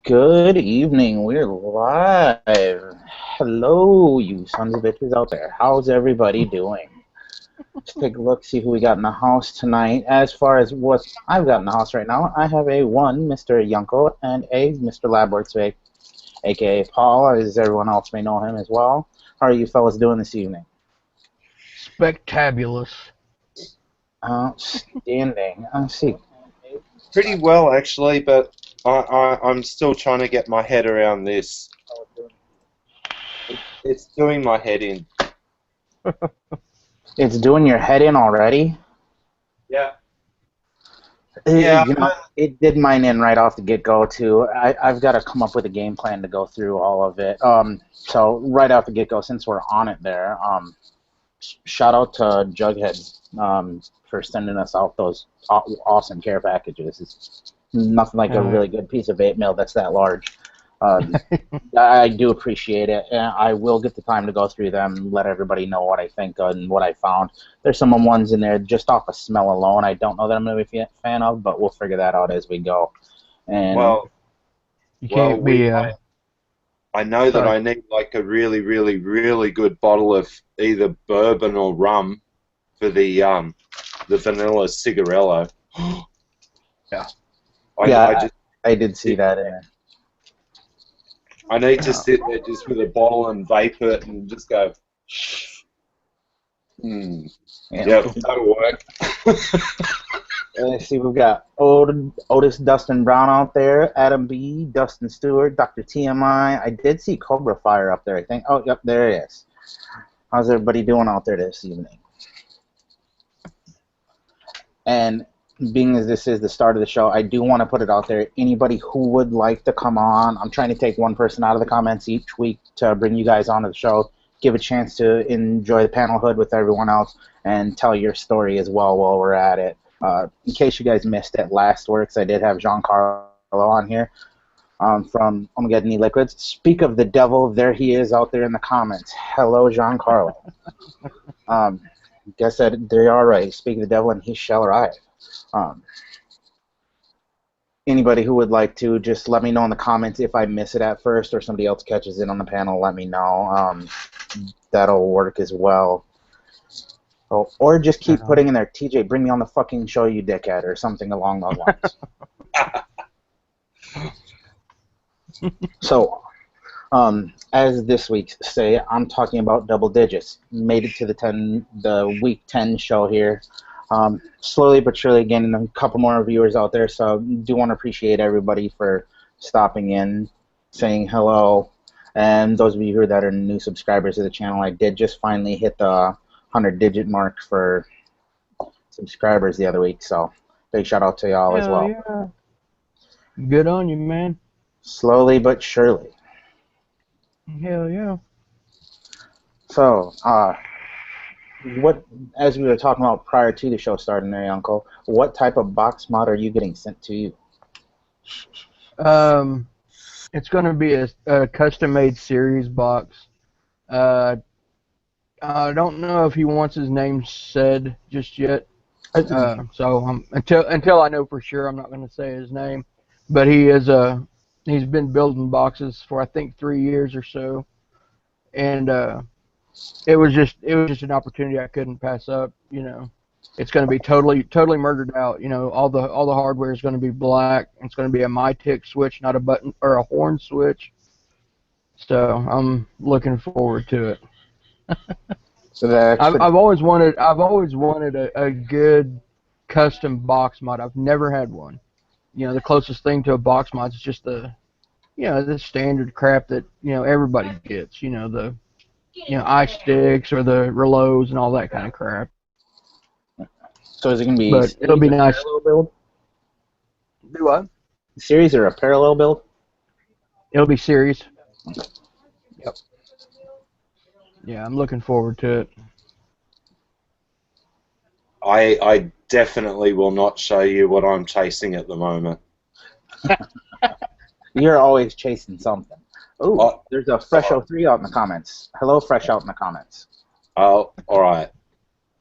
Good evening. We're live. Hello, you sons of bitches out there. How's everybody doing? Let's take a look, see who we got in the house tonight. As far as what I've got in the house right now, I have a one Mr. Yunko and a Mr. Laboratory, aka Paul, as everyone else may know him as well. How are you fellas doing this evening? Spectabulous. Outstanding. Let's see. Pretty well, actually, but I'm still trying to get my head around this. It's doing my head in. It's doing your head in already? Yeah. Yeah, it did mine in right off the get-go, too. I've got to come up with a game plan to go through all of it. So right off the get-go, since we're on it there, shout out to Jughead for sending us out those awesome care packages. It's nothing like a really good piece of vape mail that's that large. I do appreciate it, and I will get the time to go through them and let everybody know what I think and what I found. There's some ones in there just off of smell alone I don't know that I'm going to be a fan of, but we'll figure that out as we go. And You can't be. I know that I need like a really, really, really good bottle of either bourbon or rum for the vanilla cigarello. Yeah. I did see that in it. I need to sit there just with a bottle and vape it and just go. Yeah, that'll work. Let's see, we've got Otis Dustin Brown out there, Adam B, Dustin Stewart, Dr. TMI. I did see Cobra Fire up there, I think. Oh, yep, there it is. How's everybody doing out there this evening? And being as this is the start of the show, I do want to put it out there. Anybody who would like to come on, I'm trying to take one person out of the comments each week to bring you guys onto the show, give a chance to enjoy the panel hood with everyone else, and tell your story as well while we're at it. In case you guys missed it last works, I did have Giancarlo on here from Ohmageddon Eliquid. Speak of the devil, there he is out there in the comments. Hello, Giancarlo. Guess that they are right. Speak of the devil, and he shall arrive. Anybody who would like to, just let me know in the comments if I miss it at first or somebody else catches it on the panel, let me know. That'll work as well. Or just keep putting in there, TJ, bring me on the fucking show, you dickhead, or something along those lines. So, as this week's say, I'm talking about double digits. Made it to the week 10 show here. Slowly but surely getting a couple more viewers out there, so do want to appreciate everybody for stopping in, saying hello, and those of you that are new subscribers to the channel, I did just finally hit the 100-digit mark for subscribers the other week, so big shout out to y'all as well. Yeah. Good on you, man. Slowly but surely. Hell yeah. So, as we were talking about prior to the show starting there, Uncle, what type of box mod are you getting sent to you? It's going to be a custom-made series box. I don't know if he wants his name said just yet. So until I know for sure, I'm not going to say his name. But he's been building boxes for I think 3 years or so, and it was just an opportunity I couldn't pass up. You know, it's going to be totally murdered out. You know, all the hardware is going to be black. It's going to be a MyTick switch, not a button or a horn switch. So I'm looking forward to it. So I've always wanted a good custom box mod. I've never had one. You know, the closest thing to a box mod is just the standard crap that everybody gets. You know, the ice sticks or the reloads and all that kind of crap. So is it going to be? But it'll be nice. Parallel build? Do what? Series or a parallel build? It'll be series. Yep. Yeah, I'm looking forward to it. I definitely will not show you what I'm chasing at the moment. You're always chasing something. Ooh, there's a Fresh 03 out in the comments. Hello, Fresh out in the comments. Oh, all right.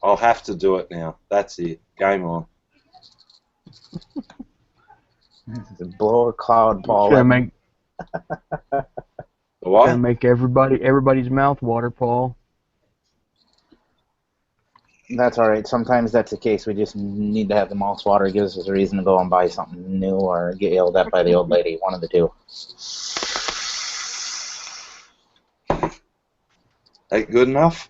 I'll have to do it now. That's it. Game on. Blow a cloud ball. What? Gonna make everybody's mouth water, Paul. That's all right. Sometimes that's the case. We just need to have the most water. It gives us a reason to go and buy something new or get yelled at by the old lady. One of the two. Ain't good enough?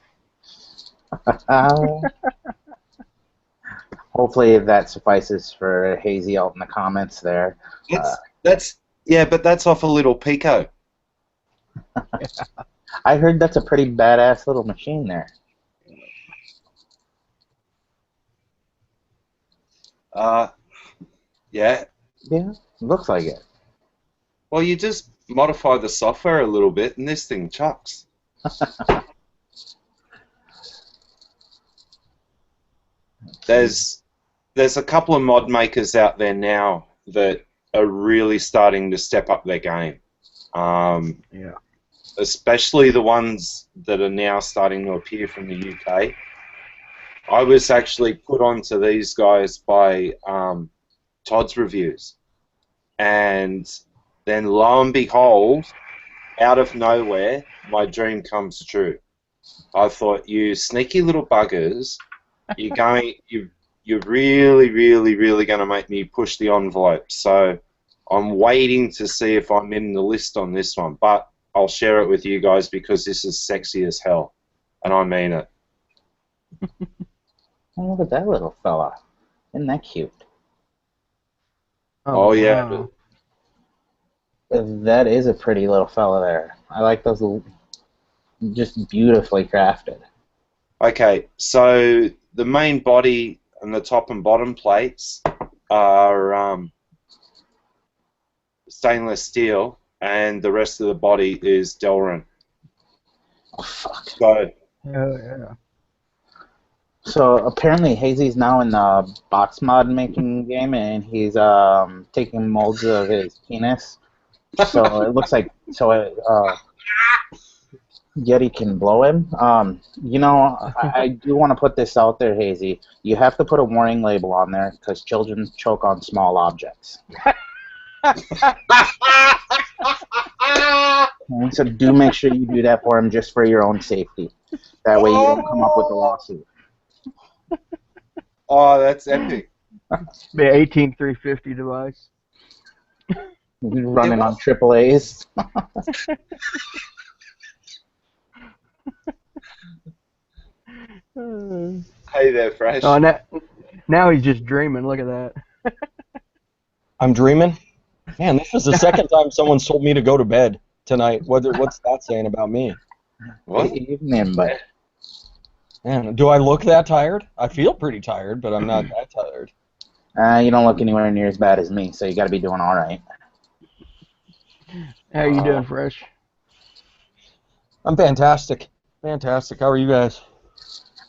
Hopefully that suffices for Hazy out in the comments there. But that's off a little Pico. I heard that's a pretty badass little machine there. Yeah. Yeah, looks like it. Well, you just modify the software a little bit, and this thing chucks. There's a couple of mod makers out there now that are really starting to step up their game. Yeah. Especially the ones that are now starting to appear from the UK. I was actually put onto these guys by Todd's Reviews. And then lo and behold, out of nowhere, my dream comes true. I thought, you sneaky little buggers, you're really, really, really going to make me push the envelope. So I'm waiting to see if I'm in the list on this one. But I'll share it with you guys because this is sexy as hell. And I mean it. Oh, look at that little fella. Isn't that cute? Oh yeah. Wow. That is a pretty little fella there. I like those little, just beautifully crafted. Okay, so the main body and the top and bottom plates are stainless steel, and the rest of the body is Delrin. Oh, fuck. So, Yeah. So apparently Hazy's now in the box mod making game, and he's taking molds of his penis. So it looks like Yeti can blow him. I do want to put this out there, Hazy. You have to put a warning label on there because children choke on small objects. Okay, so do make sure you do that for him just for your own safety. That way you don't come up with a lawsuit. oh, that's epic. The 18350 device. He's running on AAAs. Hey there, Fresh. Oh, now he's just dreaming. Look at that. I'm dreaming? Man, this is the second time someone's told me to go to bed tonight. What's that saying about me? What? Good evening, but Man, do I look that tired? I feel pretty tired, but I'm not that tired. you don't look anywhere near as bad as me, so you got to be doing all right. How you doing, Fresh? I'm fantastic. Fantastic. How are you guys?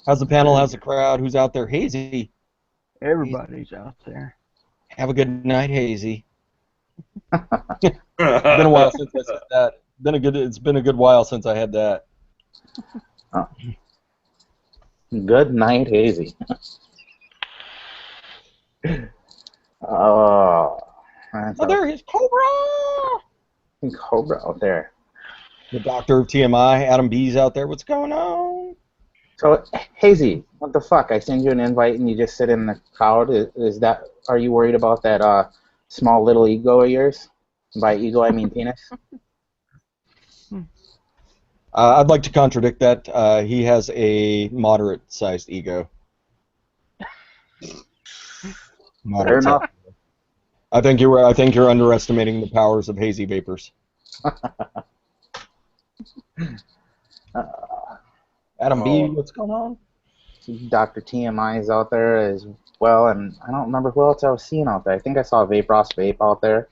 How's the panel? How's the crowd? Who's out there? Hazy. Everybody's out there. Have a good night, Hazy. Been a while since I said that. It's been a good while since I had that. Oh. Good night, Hazy. Oh, There is Cobra! Cobra out there. The doctor of TMI, Adam B's out there. What's going on? So, Hazy, what the fuck? I send you an invite and you just sit in the crowd. Are you worried about that small little ego of yours? By ego, I mean penis. I'd like to contradict that. He has a moderate-sized ego. Fair enough. I think you're underestimating the powers of hazy vapors. Adam B, what's going on? Dr. TMI is out there as well, and I don't remember who else I was seeing out there. I think I saw Vape Ross Vape out there.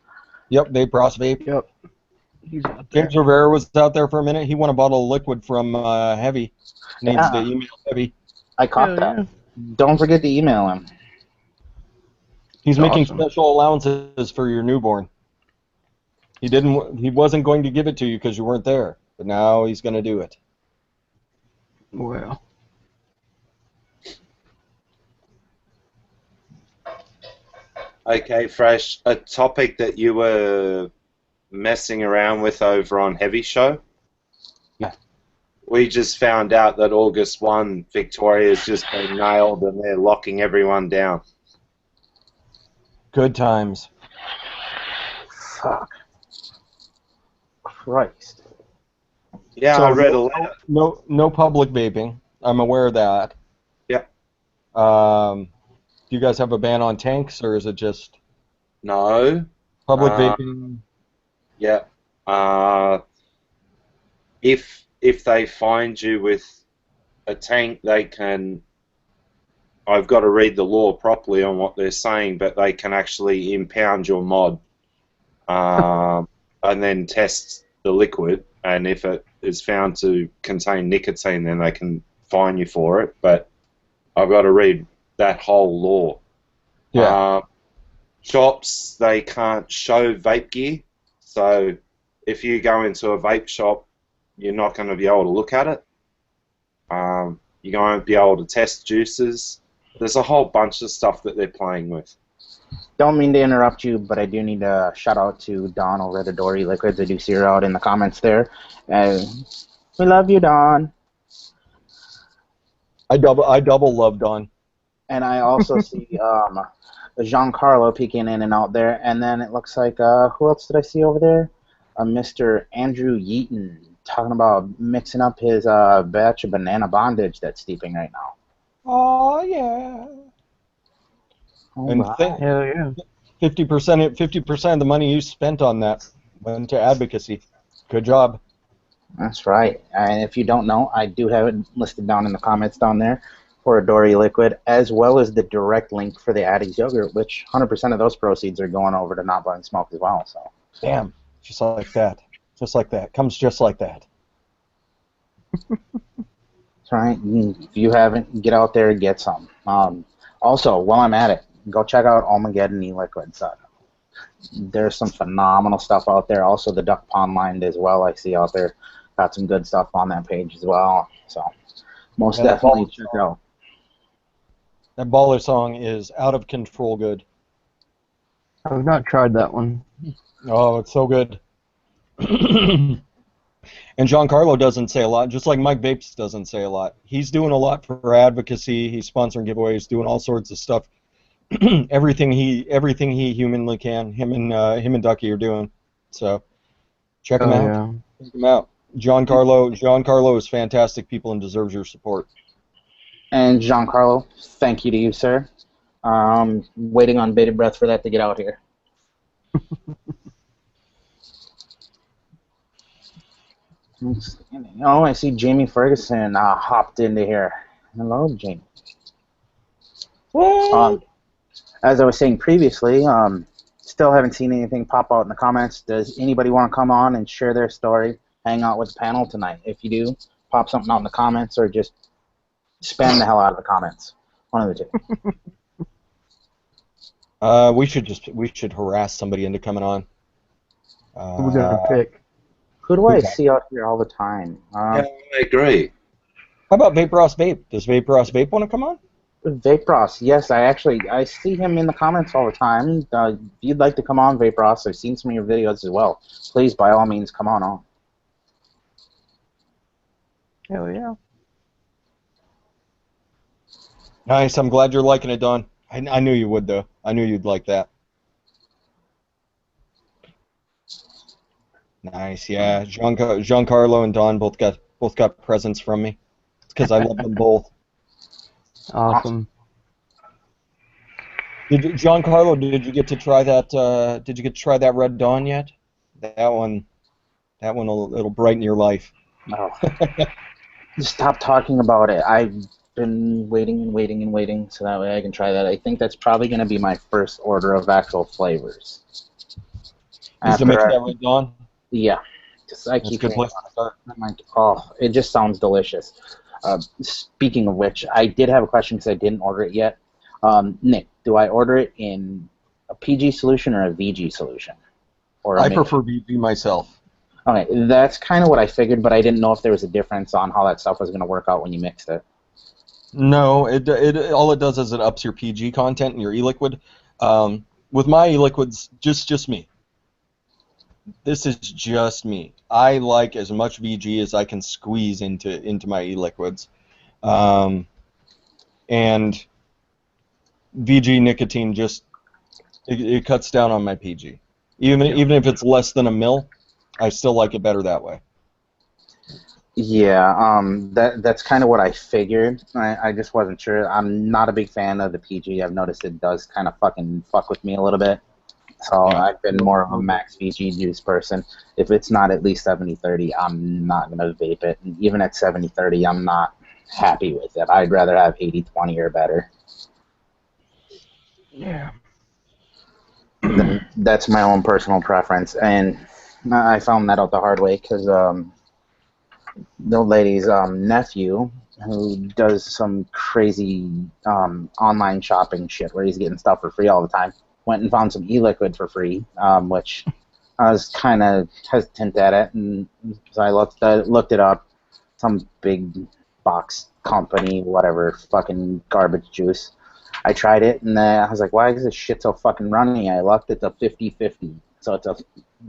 Yep, Vape Ross Vape. Yep. He's out there. James Rivera was out there for a minute. He won a bottle of liquid from Heavy. Needs to email Heavy. I caught that. Yeah. Don't forget to email him. He's making awesome. special allowances for your newborn. He wasn't going to give it to you because you weren't there, but now he's going to do it. Well. Okay, Fresh, a topic that you were messing around with over on Heavy Show. Yeah. We just found out that August 1, Victoria's just been nailed and they're locking everyone down. Good times. Fuck. Christ. Yeah, So I read a letter. no public vaping. I'm aware of that. Yeah. Do you guys have a ban on tanks, or is it just No. public vaping? Yeah. If they find you with a tank, they can. I've got to read the law properly on what they're saying, but they can actually impound your mod, and then test the liquid. And if it is found to contain nicotine, then they can fine you for it. But I've got to read that whole law. Yeah. Shops, they can't show vape gear. So if you go into a vape shop, you're not going to be able to look at it. You're going to be able to test juices. There's a whole bunch of stuff that they're playing with. Don't mean to interrupt you, but I do need to shout out to Don over at Advocacy Liquids. I do see her out in the comments there. We love you, Don. I double love Don. And I also see Giancarlo peeking in and out there. And then it looks like, who else did I see over there? Mr. Andrew Yeaton talking about mixing up his batch of banana bondage that's steeping right now. Oh yeah. And Hell yeah. 50% of the money you spent on that went to advocacy. Good job. That's right. And if you don't know, I do have it listed down in the comments down there for Advocacy Liquid, as well as the direct link for the Addicts Yogurt, which 100% of those proceeds are going over to Not Blowing Smoke as well. So. Damn. Just like that. Just like that. Comes just like that. That's right. If you haven't, get out there and get some. Also, while I'm at it, go check out Ohmageddon Eliquid. So there's some phenomenal stuff out there. Also, the Duck Pond line as well, I see out there. Got some good stuff on that page as well. So most definitely check it out. That baller song is out of control good. I've not tried that one. Oh, it's so good. And Giancarlo doesn't say a lot, just like Mike Vapes doesn't say a lot. He's doing a lot for advocacy. He's sponsoring giveaways, doing all sorts of stuff. everything he humanly can. Him and Ducky are doing. So check him out. Yeah. Check him out. Giancarlo is fantastic people and deserves your support. And Giancarlo, thank you to you, sir. Waiting on bated breath for that to get out here. Oh, I see Jamie Ferguson hopped into here. Hello, Jamie. As I was saying previously, still haven't seen anything pop out in the comments. Does anybody want to come on and share their story, hang out with the panel tonight? If you do, pop something out in the comments or just spam the hell out of the comments. One of the two. We should harass somebody into coming on. We're gonna pick. Who do I see out here all the time? Yeah, I agree. How about Vape Ross Vape? Does Vape Ross Vape want to come on? Vape Ross, yes, I see him in the comments all the time. If you'd like to come on, Vape Ross, I've seen some of your videos as well. Please, by all means, come on. Hell yeah. Nice. I'm glad you're liking it, Don. I knew you would, though. I knew you'd like that. Nice. Yeah. Giancarlo and Don both got presents from me. It's because I love them both. Awesome. Giancarlo, did you get to try that? Did you get to try that Red Dawn yet? That one it'll brighten your life. Oh. Stop talking about it. I've been waiting so that way I can try that. I think that's probably going to be my first order of actual flavors. Is to mix that Red Dawn? Yeah. I keep good place to start. I'm like, oh, it just sounds delicious. Speaking of which, I did have a question because I didn't order it yet. Nick, do I order it in a PG solution or a VG solution? Or I prefer VG myself. Okay, that's kind of what I figured, but I didn't know if there was a difference on how that stuff was going to work out when you mixed it. No, all it does is it ups your PG content in your e-liquid. With my e-liquids, just me. This is just me. I like as much VG as I can squeeze into my e-liquids, and VG nicotine just it cuts down on my PG. Even if it's less than a mil, I still like it better that way. Yeah, that's kind of what I figured. I just wasn't sure. I'm not a big fan of the PG. I've noticed it does kind of fucking fuck with me a little bit. So Yeah. I've been more of a max VG juice person. If it's not at least 70-30, I'm not going to vape it. And even at 70-30, I'm not happy with it. I'd rather have 80-20 or better. Yeah. That's my own personal preference. And I found that out the hard way because the old lady's nephew, who does some crazy online shopping shit where he's getting stuff for free all the time, went and found some e-liquid for free, which I was kind of hesitant at it, and so I looked it up. Some big box company, whatever, fucking garbage juice. I tried it, and I was like, why is this shit so fucking runny? I left it to 50-50, so it's a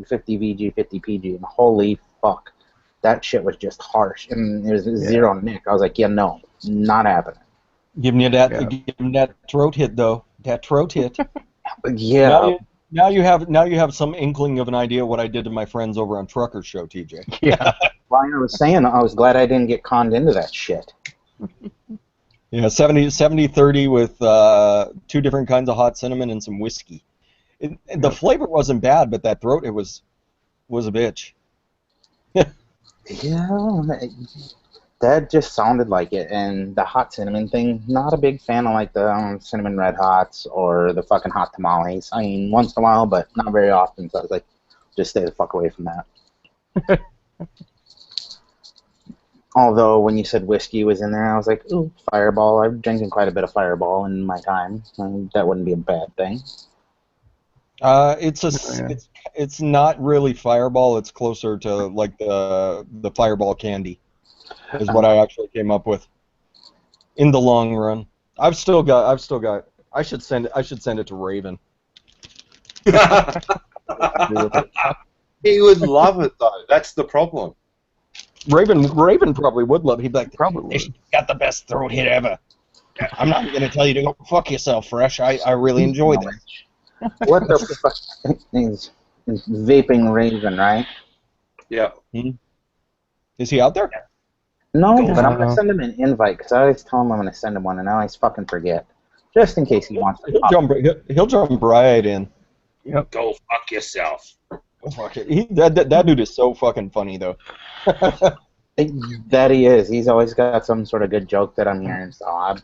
50 VG, 50 PG, and holy fuck. That shit was just harsh, and it was zero nick. I was like, yeah, no, not happening. Give me that throat hit though. That throat hit. Yeah. Now you have some inkling of an idea what I did to my friends over on Trucker Show, TJ. Yeah. Well, I was saying, I was glad I didn't get conned into that shit. Yeah, 70-30 with 2 different kinds of hot cinnamon and some whiskey. The flavor wasn't bad, but that throat hit was a bitch. Yeah, that just sounded like it. And the hot cinnamon thing, not a big fan of like the cinnamon red hots or the fucking hot tamales. I mean, once in a while, but not very often. So I was like, just stay the fuck away from that. Although when you said whiskey was in there, I was like, ooh, Fireball. I've drinking quite a bit of Fireball in my time. That wouldn't be a bad thing. It's not really Fireball. It's closer to like the Fireball candy, is what I actually came up with. In the long run, I've still got. I should send it to Raven. He would love it though. That's the problem. Raven probably would love it. He'd be like, Probably would. "This got the best throat hit ever." I'm not going to tell you to go fuck yourself, Fresh. I really enjoy this. What the fuck is Vaping Raven, right? Yeah. Is he out there? No, but I'm going to send him an invite because I always tell him I'm going to send him one, and I always fucking forget. Just in case he wants to. He'll jump right in. Yep. Go fuck yourself. Go fuck it. That dude is so fucking funny, though. That he is. He's always got some sort of good joke that I'm hearing, so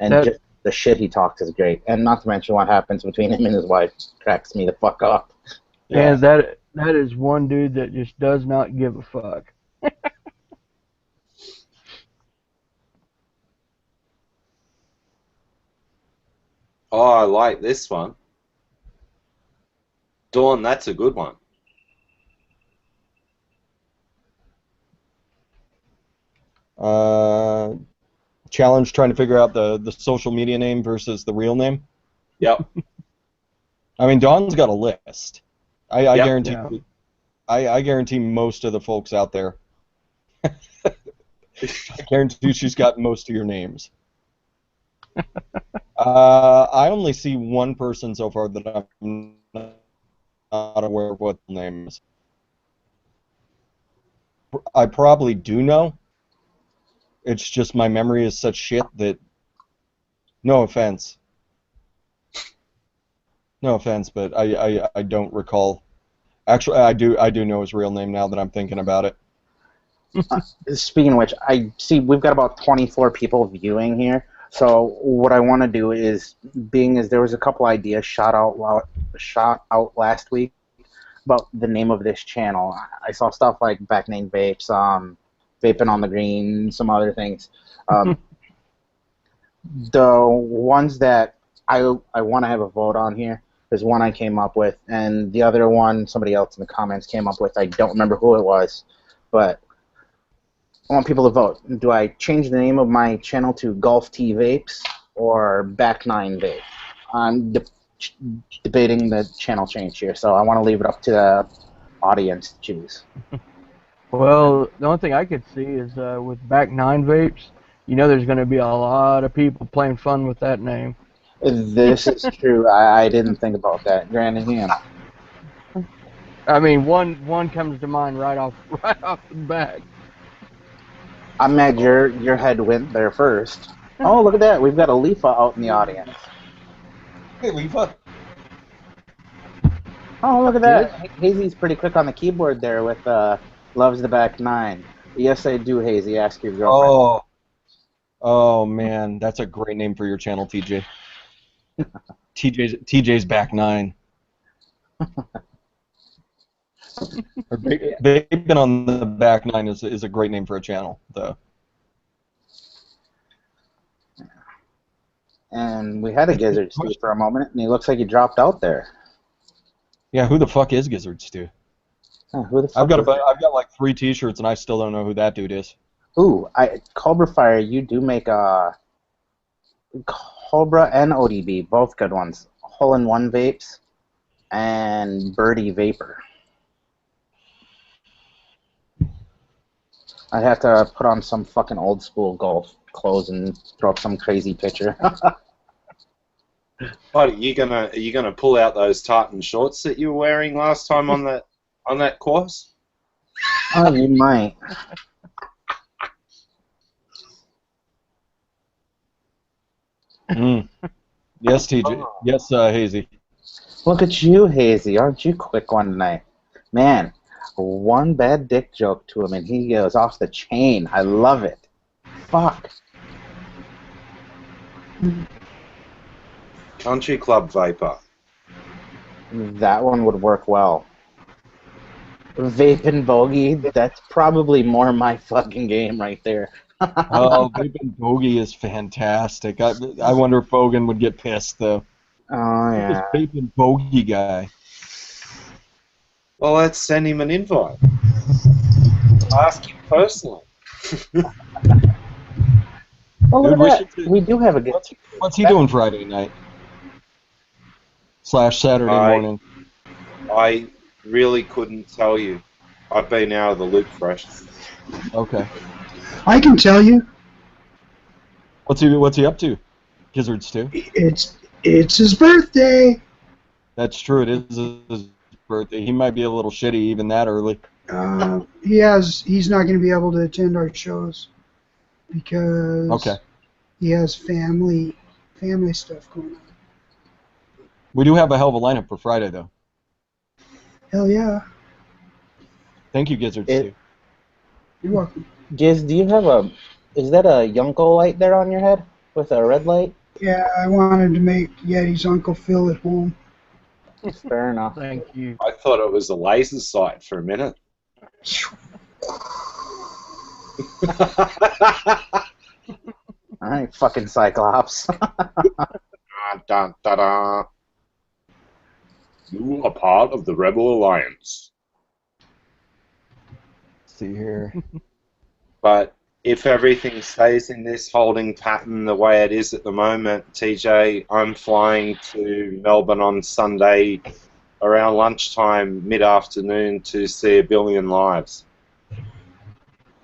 just the shit he talks is great. And not to mention what happens between him and his wife cracks me the fuck up. Yeah, that is one dude that just does not give a fuck. Oh, I like this one. Dawn, that's a good one. Challenge trying to figure out the social media name versus the real name. Yep. I mean, Dawn's got a list. I guarantee. Yeah. I guarantee most of the folks out there. I guarantee she's got most of your names. I only see one person so far that I'm not aware of what the name is. I probably do know. It's just my memory is such shit that. No offense. No offense, but I don't recall. Actually, I do know his real name now that I'm thinking about it. Speaking of which, I see we've got about 24 people viewing here. So what I want to do is, being as there was a couple ideas shot out last week about the name of this channel. I saw stuff like Back Name Vapes, Vaping on the Green, some other things. The ones that I want to have a vote on here is one I came up with, and the other one somebody else in the comments came up with. I don't remember who it was, but I want people to vote. Do I change the name of my channel to Golf T Vapes or Back Nine Vape? I'm debating the channel change here, so I want to leave it up to audience to choose. Well, the only thing I could see is with Back 9 vapes, there's going to be a lot of people playing fun with that name. This is true. I didn't think about that. Granted, him. I mean, one comes to mind right off the bat. I'm mad your head went there first. Oh, look at that. We've got a Leafa out in the audience. Hey, Leafa. Oh, look at that. Hazy's pretty quick on the keyboard there with Loves the Back 9. Yes, I do, Hazy. Ask your girlfriend. Oh man, that's a great name for your channel, TJ. TJ's Back 9. Or Vaping on the Back 9 is a great name for a channel, though. And we had a Gizzard Stew for a moment, and he looks like he dropped out there. Yeah, who the fuck is Gizzard Stew? Who the fuck I've got like 3 T-shirts, and I still don't know who that dude is. Ooh, Cobra Fire, you do make Cobra and ODB, both good ones. Hole-in-One Vapes and Birdie Vapor. I'd have to put on some fucking old school golf clothes and throw up some crazy picture. What, are you gonna pull out those tartan shorts that you were wearing last time on that course? Oh, you might. Yes, TJ. Yes, Hazy. Look at you, Hazy. Aren't you quick one tonight? Man, one bad dick joke to him and he goes off the chain. I love it. Fuck. Country Club Vapor. That one would work well. Vaping Bogey, that's probably more my fucking game right there. Oh, Vaping Bogey is fantastic. I wonder if Bogan would get pissed, though. Oh, yeah. Who's Vaping Bogey guy? Well, let's send him an invite. Ask him personally. Oh, look Dude, at that. We do have a good... What's he doing Friday night? / Saturday morning? I really couldn't tell you. I've been out of the loop fresh. Okay. I can tell you. What's he up to? Gizzard Stew? It's his birthday. That's true. It is his birthday. He might be a little shitty even that early. He's not going to be able to attend our shows because he has family stuff going on. We do have a hell of a lineup for Friday, though. Hell yeah. Thank you, Gizzard Stew. You're welcome. Giz, do you have is that a Yunko light there on your head with a red light? Yeah, I wanted to make Yeti's Uncle Phil at home. Fair enough. Thank you. I thought it was a laser sight for a minute. Alright, fucking Cyclops. Dun, dun, dun. You are part of the Rebel Alliance. Let's see here. But if everything stays in this holding pattern the way it is at the moment, TJ, I'm flying to Melbourne on Sunday around lunchtime, mid-afternoon, to see 1 Billion Lives.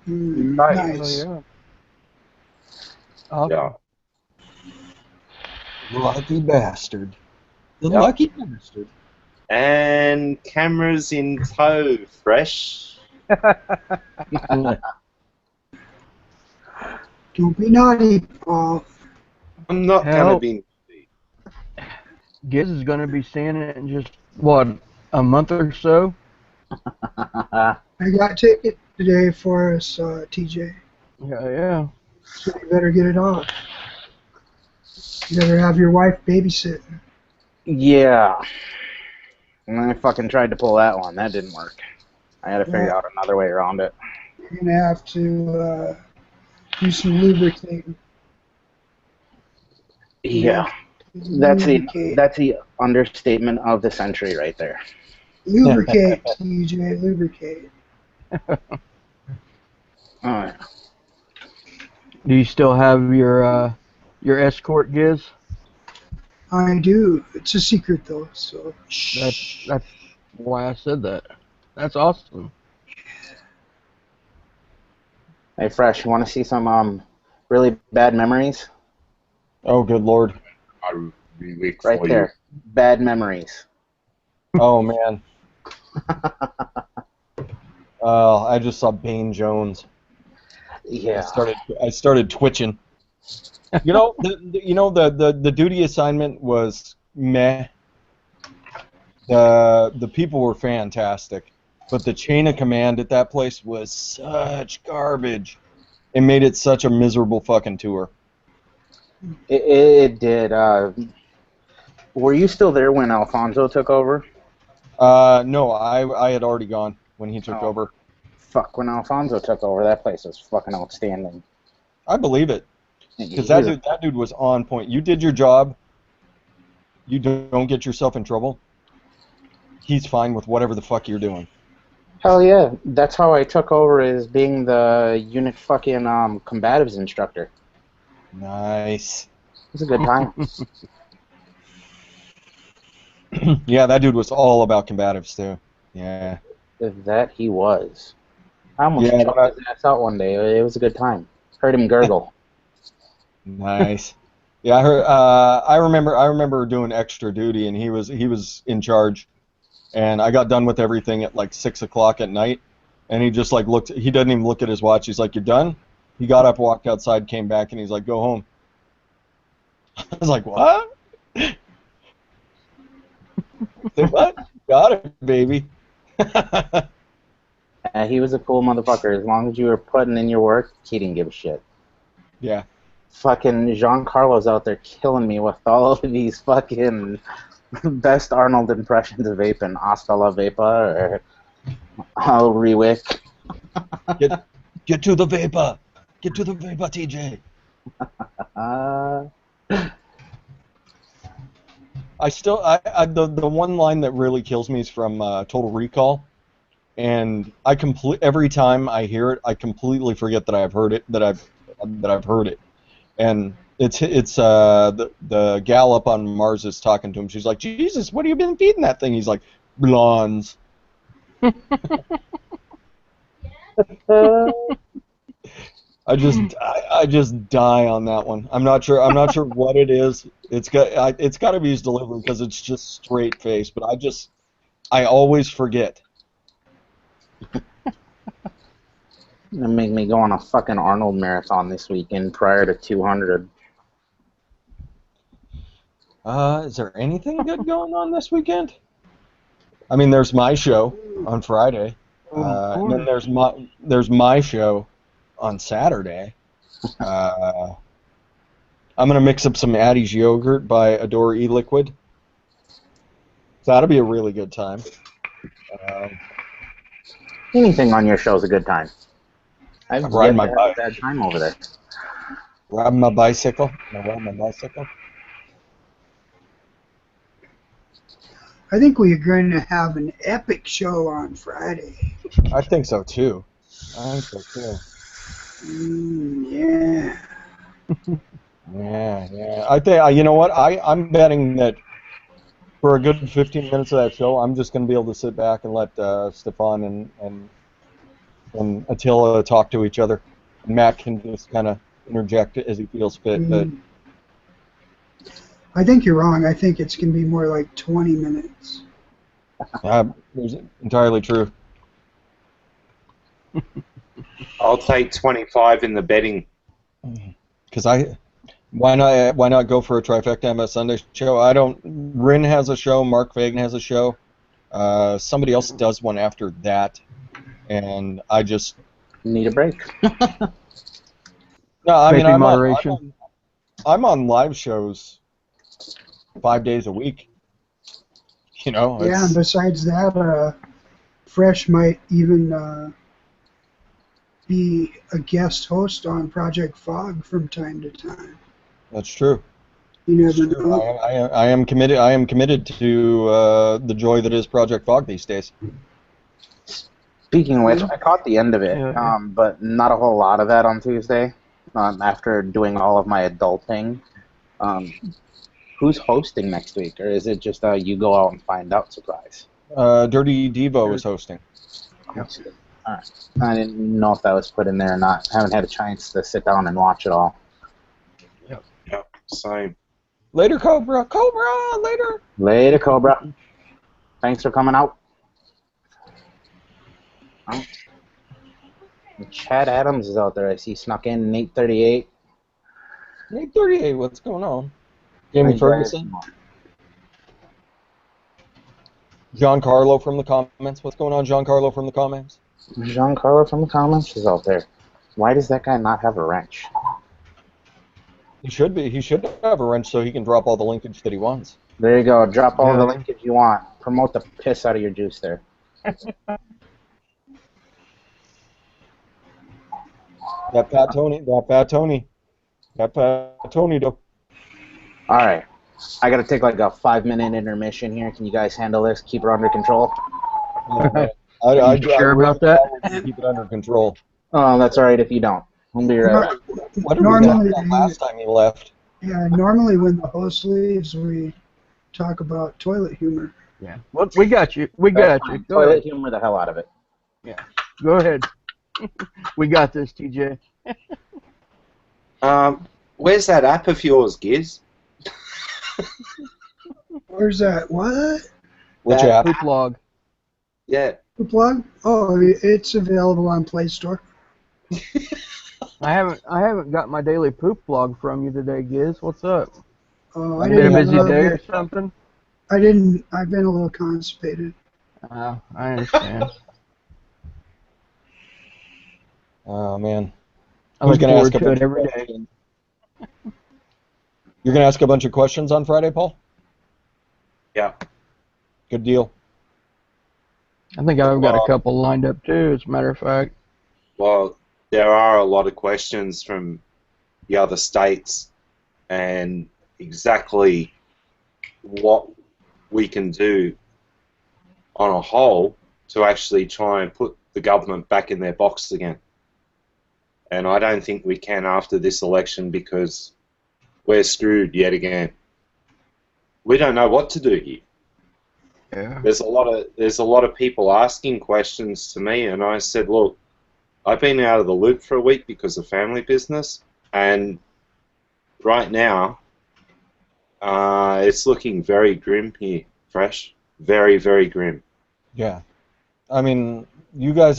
Nice. Oh, yeah. Yeah. Lucky bastard. The Yep. lucky bastard. And cameras in tow, fresh. Don't be naughty, Paul. I'm not going to be... Giz is going to be seeing it in just, what, a month or so? I got a ticket today for us, TJ. Yeah. So you better get it off. You better have your wife babysitting. Yeah. And I fucking tried to pull that one. That didn't work. I had to figure out another way around it. You're going to have to do some lubricating. Yeah. That's the understatement of the century right there. Lubricate, TJ, lubricate. Alright. Do you still have your escort, Giz? I do. It's a secret, though, so... That's why I said that. That's awesome. Hey, Fresh, you want to see some really bad memories? Oh, good lord. I re-wick Right for there. Bad memories. Oh man. I just saw Bane Jones. Yeah. I started twitching. The duty assignment was meh. The people were fantastic, but the chain of command at that place was such garbage. It made it such a miserable fucking tour. It did. Were you still there when Alfonso took over? No, I had already gone when he took Oh, over. fuck, when Alfonso took over, that place was fucking outstanding. I believe it, because He's that dude was on point. You did your job. You don't get yourself in trouble. He's fine with whatever the fuck you're doing. Hell yeah. That's how I took over, as being the unit fucking combatives instructor. Nice. It was a good time. Yeah, that dude was all about combatives too. Yeah. That he was. I almost Yeah, choked his ass out one day. It was a good time. Heard him gurgle. Nice. Yeah, I heard. I remember doing extra duty, and he was in charge, and I got done with everything at like 6 o'clock at night, and he just like looked. He doesn't even look at his watch. He's like, "You're done?" He got up, walked outside, came back, and he's like, "Go home." I was like, "What?" Say what? Got it, baby. He was a cool motherfucker. As long as you were putting in your work, he didn't give a shit. Yeah. Fucking Giancarlo's out there killing me with all of these fucking best Arnold impressions of vaping. Hasta la Vapa, or I'll rewick. Get to the vapor. Get to the vapor, TJ. The one line that really kills me is from Total Recall, and every time I hear it, I completely forget that I've heard it, that I've heard it, and it's the gal up on Mars is talking to him. She's like, "Jesus, what have you been feeding that thing?" He's like, "Blondes." I just die on that one. I'm not sure what it is. It's got to be his delivery, because it's just straight face. But I always forget. Gonna make me go on a fucking Arnold marathon this weekend prior to 200. Is there anything good going on this weekend? I mean, there's my show on Friday, and then there's my show on Saturday. I'm gonna mix up some Addie's yogurt by Adore Eliquid. So that'll be a really good time. Anything on your show is a good time. I've riding my yet to have a bad time over there. Riding my bicycle. Riding my bicycle. I think we are going to have an epic show on Friday. I think so too. Yeah. Yeah. I think you know what? I'm betting that for a good 15 minutes of that show, I'm just going to be able to sit back and let Stefan and Attila talk to each other. Matt can just kind of interject as he feels fit. But I think you're wrong. I think it's going to be more like 20 minutes. It's entirely true. I'll take 25 in the betting. Because why not go for a trifecta on a Sunday show? Rin has a show, Mark Fagan has a show, somebody else does one after that, and I just need a break. No, I mean moderation. I'm on live shows 5 days a week. You know. Yeah, and besides that, Fresh might even be a guest host on Project Fog from time to time. That's true. You never know. I am committed. I am committed to the joy that is Project Fog these days. Speaking of which, I caught the end of it, but not a whole lot of that on Tuesday. After doing all of my adulting, who's hosting next week, or is it just you go out and find out surprise? Dirty Devo is hosting. Yep. All right. I didn't know if that was put in there or not. I haven't had a chance to sit down and watch it all. Yep, same. Later, Cobra. Cobra, later. Later, Cobra. Thanks for coming out. Oh. Chad Adams is out there. I see snuck in 838. 838, what's going on? Jamie Ferguson. Giancarlo from the comments. What's going on, Giancarlo from the comments? Giancarlo from the comments is out there. Why does that guy not have a wrench? He should be. He should have a wrench so he can drop all the linkage that he wants. There you go. Drop all the linkage you want. Promote the piss out of your juice there. That fat Tony. Though. All right. I got to take like a 5-minute intermission here. Can you guys handle this? Keep her under control? I sure about that? Keep it under control. Oh, that's all right if you don't. We'll be right back. What did we talk about last time he left? Yeah, normally when the host leaves, we talk about toilet humor. Yeah. Well, we got you. We got you. Go Toilet ahead. humor the hell out of it. Yeah. Go ahead. We got this, TJ. Where's that app of yours, Giz? Where's that? What? Which app? Poop log. Yeah. The plug? Oh, it's available on Play Store. I haven't got my daily poop log from you today, Giz. What's up? Oh, Been a busy day or something? I didn't. I've been a little constipated. I understand. Oh man. I look forward to it every day. You're gonna ask a bunch of questions on Friday, Paul? Yeah. Good deal. I think I've got a couple lined up too, as a matter of fact. Well, there are a lot of questions from the other states and exactly what we can do on a whole to actually try and put the government back in their box again. And I don't think we can after this election because we're screwed yet again. We don't know what to do here. Yeah. There's a lot of people asking questions to me, and I said, look, I've been out of the loop for a week because of family business, and right now it's looking very grim here, Fresh. Very, very grim. Yeah. I mean, you're in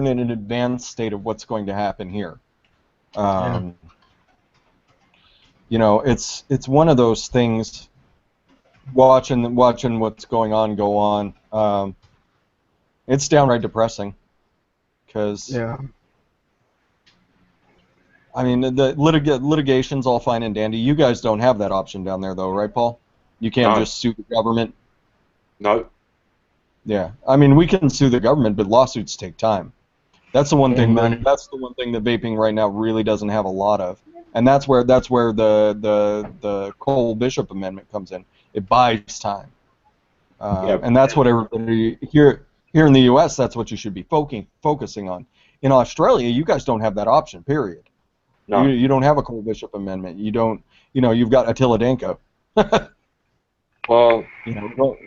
an advanced state of what's going to happen here. You know, it's one of those things. Watching what's going on go on, it's downright depressing. Because I mean, the litigation's all fine and dandy. You guys don't have that option down there, though, right, Paul? You can't just sue the government. No. Yeah, I mean, we can sue the government, but lawsuits take time. That's the one thing. That's the one thing that vaping right now really doesn't have a lot of, and that's where the Cole Bishop Amendment comes in. It buys time, and that's what everybody here in the U.S. That's what you should be focusing on. In Australia, you guys don't have that option. Period. No. You don't have a Cole Bishop Amendment. You don't. You know, you've got Attila Danko. Well, you know,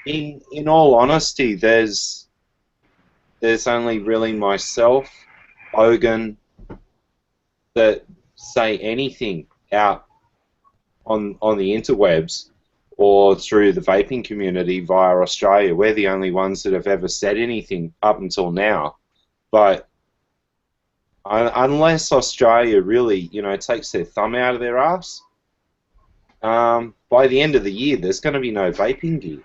in all honesty, there's only really myself, Hogan, that say anything out on the interwebs or through the vaping community via Australia. We're the only ones that have ever said anything up until now. But unless Australia really, you know, takes their thumb out of their ass, by the end of the year, there's going to be no vaping gear.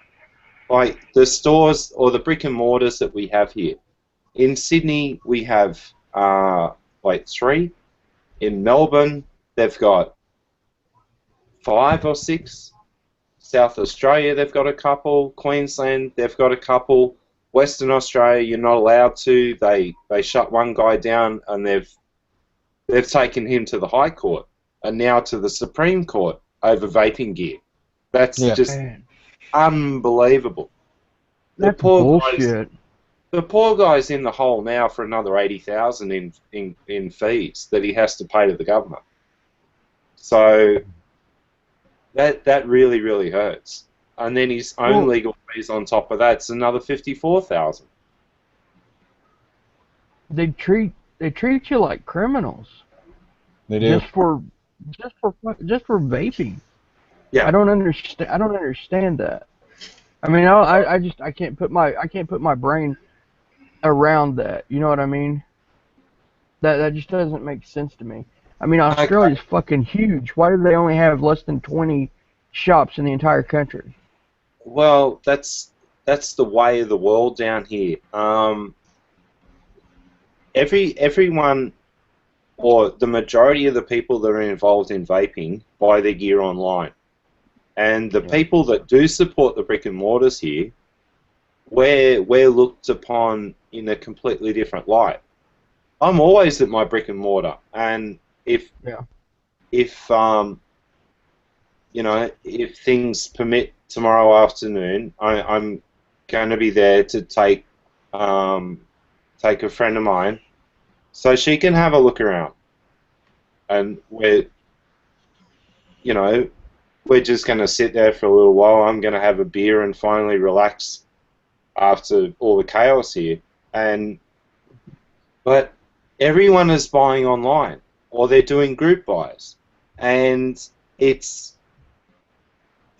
Like the stores or the brick and mortars that we have here. In Sydney, we have like 3. In Melbourne, they've got 5 or 6. South Australia, they've got a couple. Queensland, they've got a couple. Western Australia, you're not allowed to. They shut one guy down, and they've taken him to the High Court and now to the Supreme Court over vaping gear. That's just unbelievable. That's bullshit. The poor guy's in the hole now for another $80,000 in fees that he has to pay to the government. So that really, really hurts. and then his own legal fees on top of that's another 54,000. They treat you like criminals. They do. Just for vaping. Yeah. I don't understand that. I mean, I can't put my brain around that. You know what I mean? That just doesn't make sense to me. I mean, Australia's fucking huge. Why do they only have less than 20 shops in the entire country? Well, that's the way of the world down here. Everyone, or the majority of the people that are involved in vaping, buy their gear online. And the people that do support the brick and mortars here, we're looked upon in a completely different light. I'm always at my brick and mortar, and if you know, if things permit tomorrow afternoon, I'm going to be there to take a friend of mine so she can have a look around, and we're just going to sit there for a little while. I'm going to have a beer and finally relax after all the chaos here. But everyone is buying online, or they're doing group buys, and it's,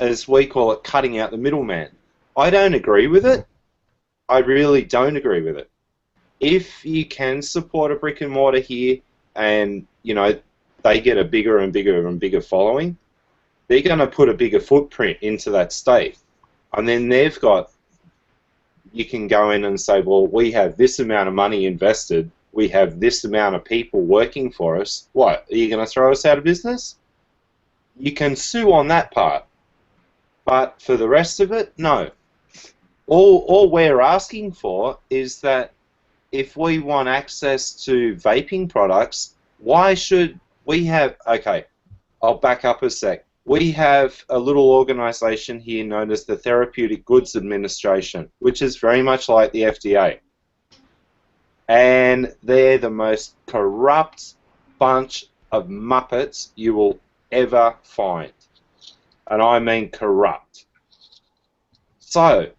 as we call it, cutting out the middleman. I don't agree with it. I really don't agree with it. If you can support a brick and mortar here, and they get a bigger and bigger and bigger following, they're going to put a bigger footprint into that state, and then you can go in and say, well, we have this amount of money invested, we have this amount of people working for us. What, are you going to throw us out of business? You can sue on that part, but for the rest of it, no. All we're asking for is that if we want access to vaping products, why should we have... Okay, I'll back up a sec. We have a little organisation here known as the Therapeutic Goods Administration, which is very much like the FDA. And they're the most corrupt bunch of muppets you will ever find. And I mean corrupt. So,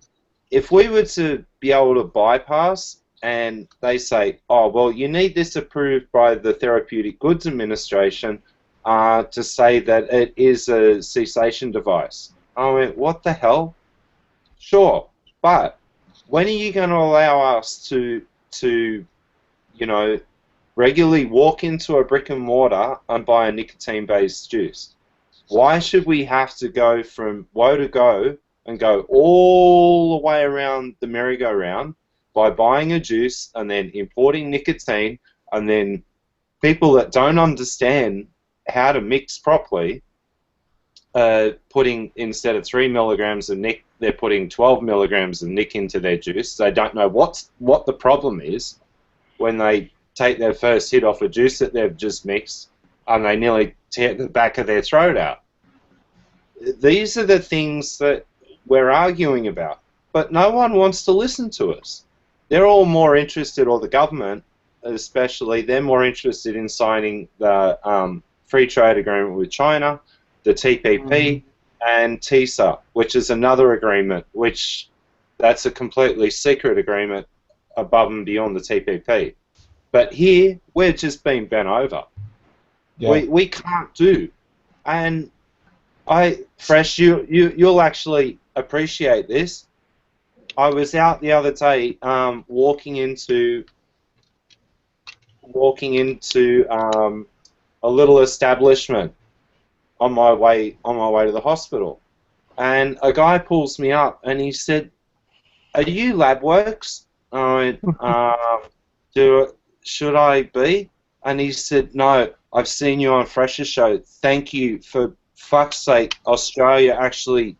if we were to be able to bypass, and they say, oh, well, you need this approved by the Therapeutic Goods Administration to say that it is a cessation device. I went, what the hell? Sure, but when are you going to allow us to regularly walk into a brick and mortar and buy a nicotine-based juice? Why should we have to go from woe to go and go all the way around the merry-go-round by buying a juice and then importing nicotine, and then people that don't understand how to mix properly, putting, instead of 3 milligrams of nic, they're putting 12 milligrams of nic into their juice. They don't know what the problem is when they take their first hit off a juice that they've just mixed, and they nearly tear the back of their throat out. These are the things that we're arguing about, but no one wants to listen to us. They're all more interested, or the government especially, they're more interested in signing the free trade agreement with China, the TPP, and TISA, which is another agreement, which that's a completely secret agreement above and beyond the TPP. But here, we're just being bent over. Yeah. We can't do. And Fresh, you'll actually appreciate this. I was out the other day walking into a little establishment on my way to the hospital, and a guy pulls me up and he said, "Are you LabWorks?" I went, should I be? And he said, "No, I've seen you on Fresh's show. Thank you, for fuck's sake, Australia actually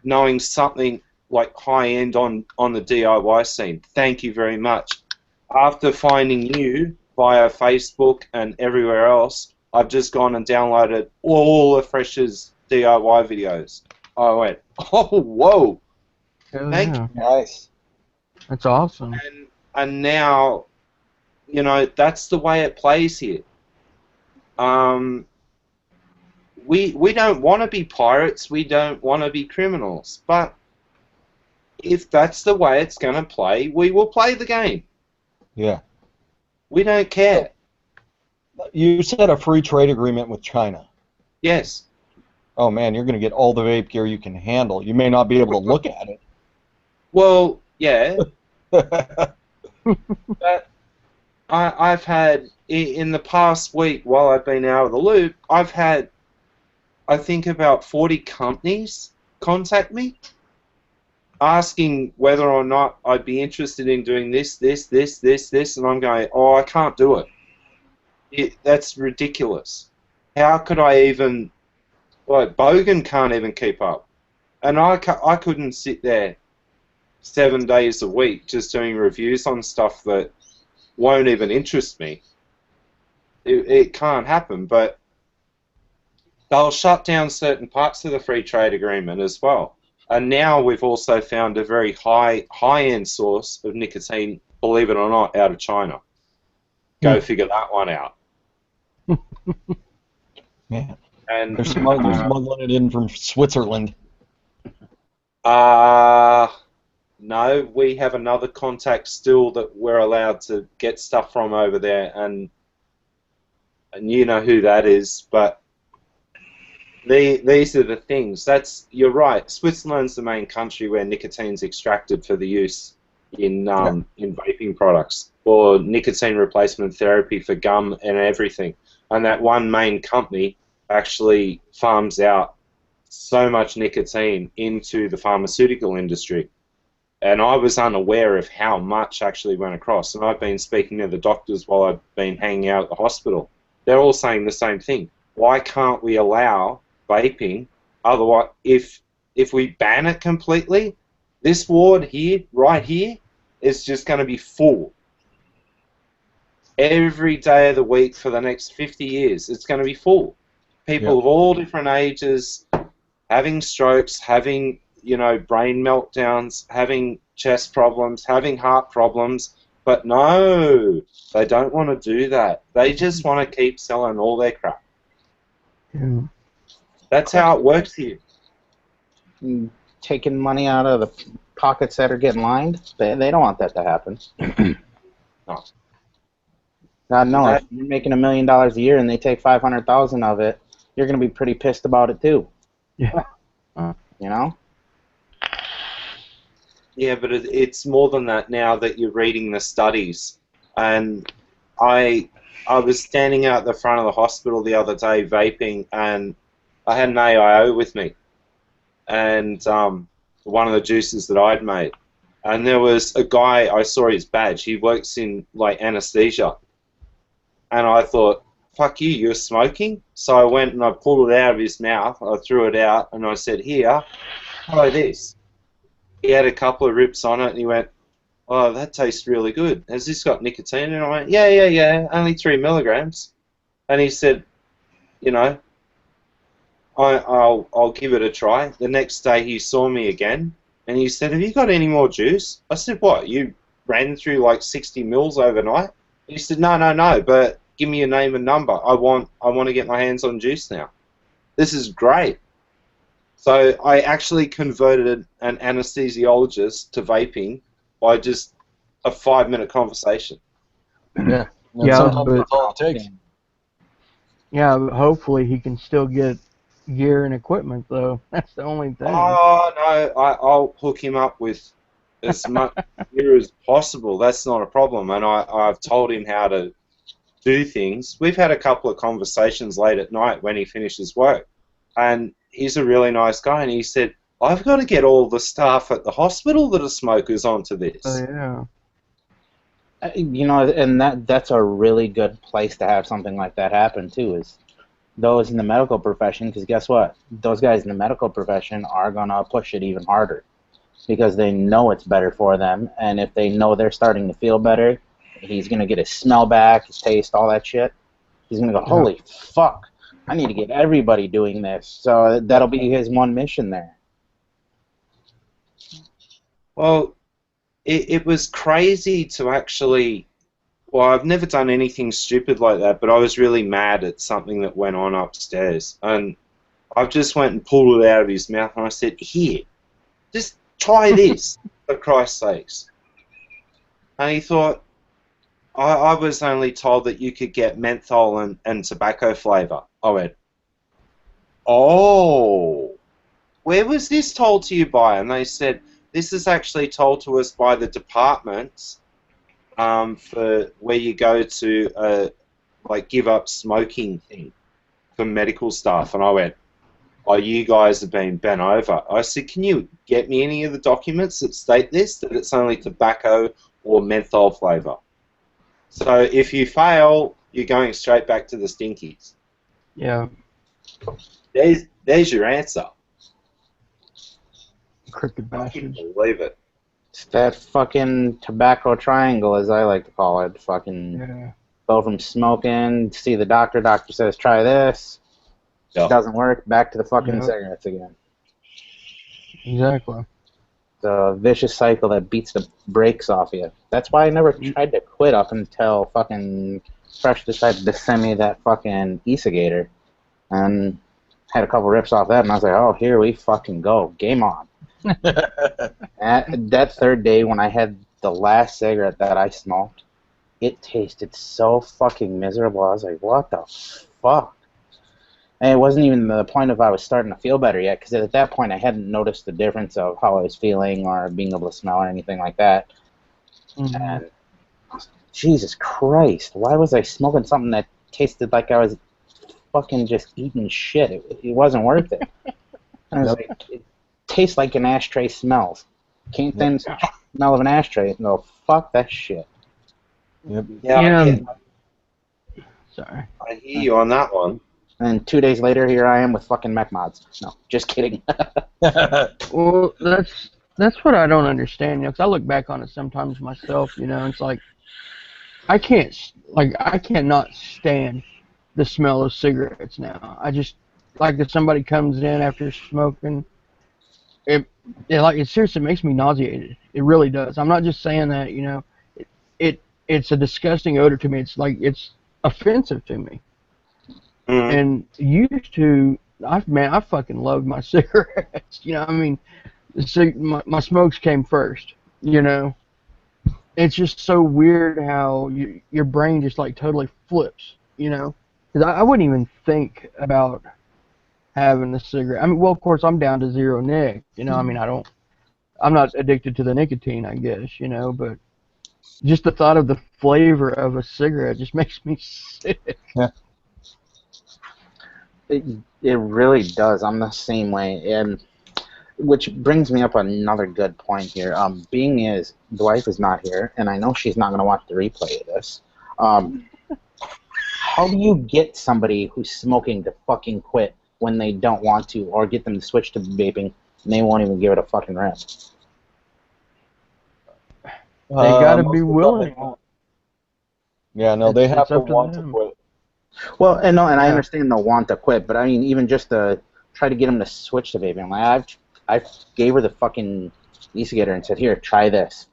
knowing something like high-end on the DIY scene. Thank you very much. After finding you via Facebook and everywhere else, I've just gone and downloaded all of Fresh's DIY videos." I went, "Oh, whoa. Thank you." Nice. That's awesome. And now, that's the way it plays here. we don't want to be pirates, we don't want to be criminals, but if that's the way it's going to play, we will play the game. Yeah. We don't care. You said a free trade agreement with China. Yes. Oh man, you're going to get all the vape gear you can handle. You may not be able to look at it. Well, yeah. But I've had, in the past week, while I've been out of the loop, I've had, I think, about 40 companies contact me asking whether or not I'd be interested in doing this, and I'm going, oh, I can't do it. That's ridiculous. How could I even, like, Bogan can't even keep up. And I couldn't sit there 7 days a week just doing reviews on stuff that won't even interest me. It can't happen, but they'll shut down certain parts of the free trade agreement as well. And now we've also found a very high-end source of nicotine, believe it or not, out of China. Go figure that one out. Man. And They're smuggling it in from Switzerland. No, we have another contact still that we're allowed to get stuff from over there, and you know who that is, but these are the things. You're right. Switzerland's the main country where nicotine's extracted for the use in vaping products, or nicotine replacement therapy for gum and everything. And that one main company actually farms out so much nicotine into the pharmaceutical industry. And I was unaware of how much actually went across. And I've been speaking to the doctors while I've been hanging out at the hospital. They're all saying the same thing. Why can't we allow vaping? Otherwise, if we ban it completely, this ward here, right here, is just going to be full. Every day of the week for the next 50 years, it's going to be full. People of all different ages having strokes, having brain meltdowns, having chest problems, having heart problems, but no, they don't want to do that. They just want to keep selling all their crap. Yeah. That's how it works here. Taking money out of the pockets that are getting lined, they don't want that to happen. No. God, no, if you're making $1 million a year and they take 500,000 of it, you're going to be pretty pissed about it too. Yeah. You know? Yeah, but it's more than that now that you're reading the studies. And I was standing out the front of the hospital the other day vaping, and I had an AIO with me, and one of the juices that I'd made. And there was a guy, I saw his badge, he works in like anesthesia. And I thought, fuck you, you're smoking? So I went and I pulled it out of his mouth, I threw it out, and I said, here, try this. He had a couple of rips on it, and he went, oh, that tastes really good. Has this got nicotine? And I went, yeah, only 3 milligrams. And he said, I'll give it a try. The next day he saw me again, and he said, have you got any more juice? I said, what, you ran through like 60 mils overnight? He said, no, but give me your name and number. I want to get my hands on juice now. This is great. So I actually converted an anesthesiologist to vaping by just a 5-minute conversation. Yeah. But That's all it takes. Yeah, but hopefully he can still get gear and equipment, though. That's the only thing. Oh, no, I'll hook him up with as much gear as possible. That's not a problem. And I've told him how to do things. We've had a couple of conversations late at night when he finishes work. And he's a really nice guy, and he said, I've got to get all the staff at the hospital that are smokers onto this. Oh, yeah. And that's a really good place to have something like that happen, too, is those in the medical profession, because guess what? Those guys in the medical profession are going to push it even harder because they know it's better for them, and if they know they're starting to feel better, he's going to get his smell back, his taste, all that shit. He's going to go, holy fuck, I need to get everybody doing this. So that'll be his one mission there. Well, it was crazy to actually... Well, I've never done anything stupid like that, but I was really mad at something that went on upstairs. And I've just went and pulled it out of his mouth, and I said, "Here, just try this, for Christ's sakes." And he thought, I was only told that you could get menthol and tobacco flavour. I went, oh, where was this told to you by? And they said, this is actually told to us by the departments for where you go to like give up smoking thing for medical staff. And I went, oh, you guys have been bent over. I said, can you get me any of the documents that state this, that it's only tobacco or menthol flavour? So if you fail, you're going straight back to the stinkies. Yeah. There's your answer. Crooked I bastards. can't believe it. It's that fucking tobacco triangle, as I like to call it. Fucking Yeah. go from smoking, see the doctor. Doctor says, try this. Yeah. Doesn't work. Back to the fucking Yep. cigarettes again. Exactly. The vicious cycle that beats the brakes off you. That's why I never tried to quit up until fucking Fresh decided to send me that fucking e-cigator. And had a couple rips off that, and I was like, oh, here we fucking go. Game on. That third day when I had the last cigarette that I smoked, it tasted so fucking miserable. I was like, what the fuck? And it wasn't even the point of I was starting to feel better yet, because at that point I hadn't noticed the difference of how I was feeling or being able to smell or anything like that. Mm-hmm. And Jesus Christ, why was I smoking something that tasted like I was fucking just eating shit? It wasn't worth it. I was like, it tastes like an ashtray smells. Can't stand the smell of an ashtray and go, fuck that shit. Yep. Yeah, Sorry. I hear you on that one. And 2 days later, here I am with fucking mech mods. No, just kidding. Well, that's what I don't understand, you know, 'cause I look back on it sometimes myself, you know, it's like I cannot stand the smell of cigarettes now. I just like if somebody comes in after smoking, it seriously makes me nauseated. It really does. I'm not just saying that, you know. It's a disgusting odor to me. It's like it's offensive to me. Mm. And used to, I fucking loved my cigarettes. You know, I mean, my smokes came first. You know, it's just so weird how your brain just like totally flips. You know, because I wouldn't even think about having a cigarette. I mean, well, of course, I'm down to zero nic. You know, I mean, I'm not addicted to the nicotine, I guess. You know, but just the thought of the flavor of a cigarette just makes me sick. Yeah. It really does. I'm the same way. And which brings me up another good point here. Being is the wife is not here, and I know she's not going to watch the replay of this. How do you get somebody who's smoking to fucking quit when they don't want to, or get them to switch to vaping and they won't even give it a fucking rip? They gotta most be of them willing. don't. Yeah, no, they have It's to up to want to them. quit. Well, and no, and I Yeah. understand they'll want to quit, but I mean, even just to try to get them to switch to vaping. Like I gave her the fucking e-cigator and said, "Here, try this."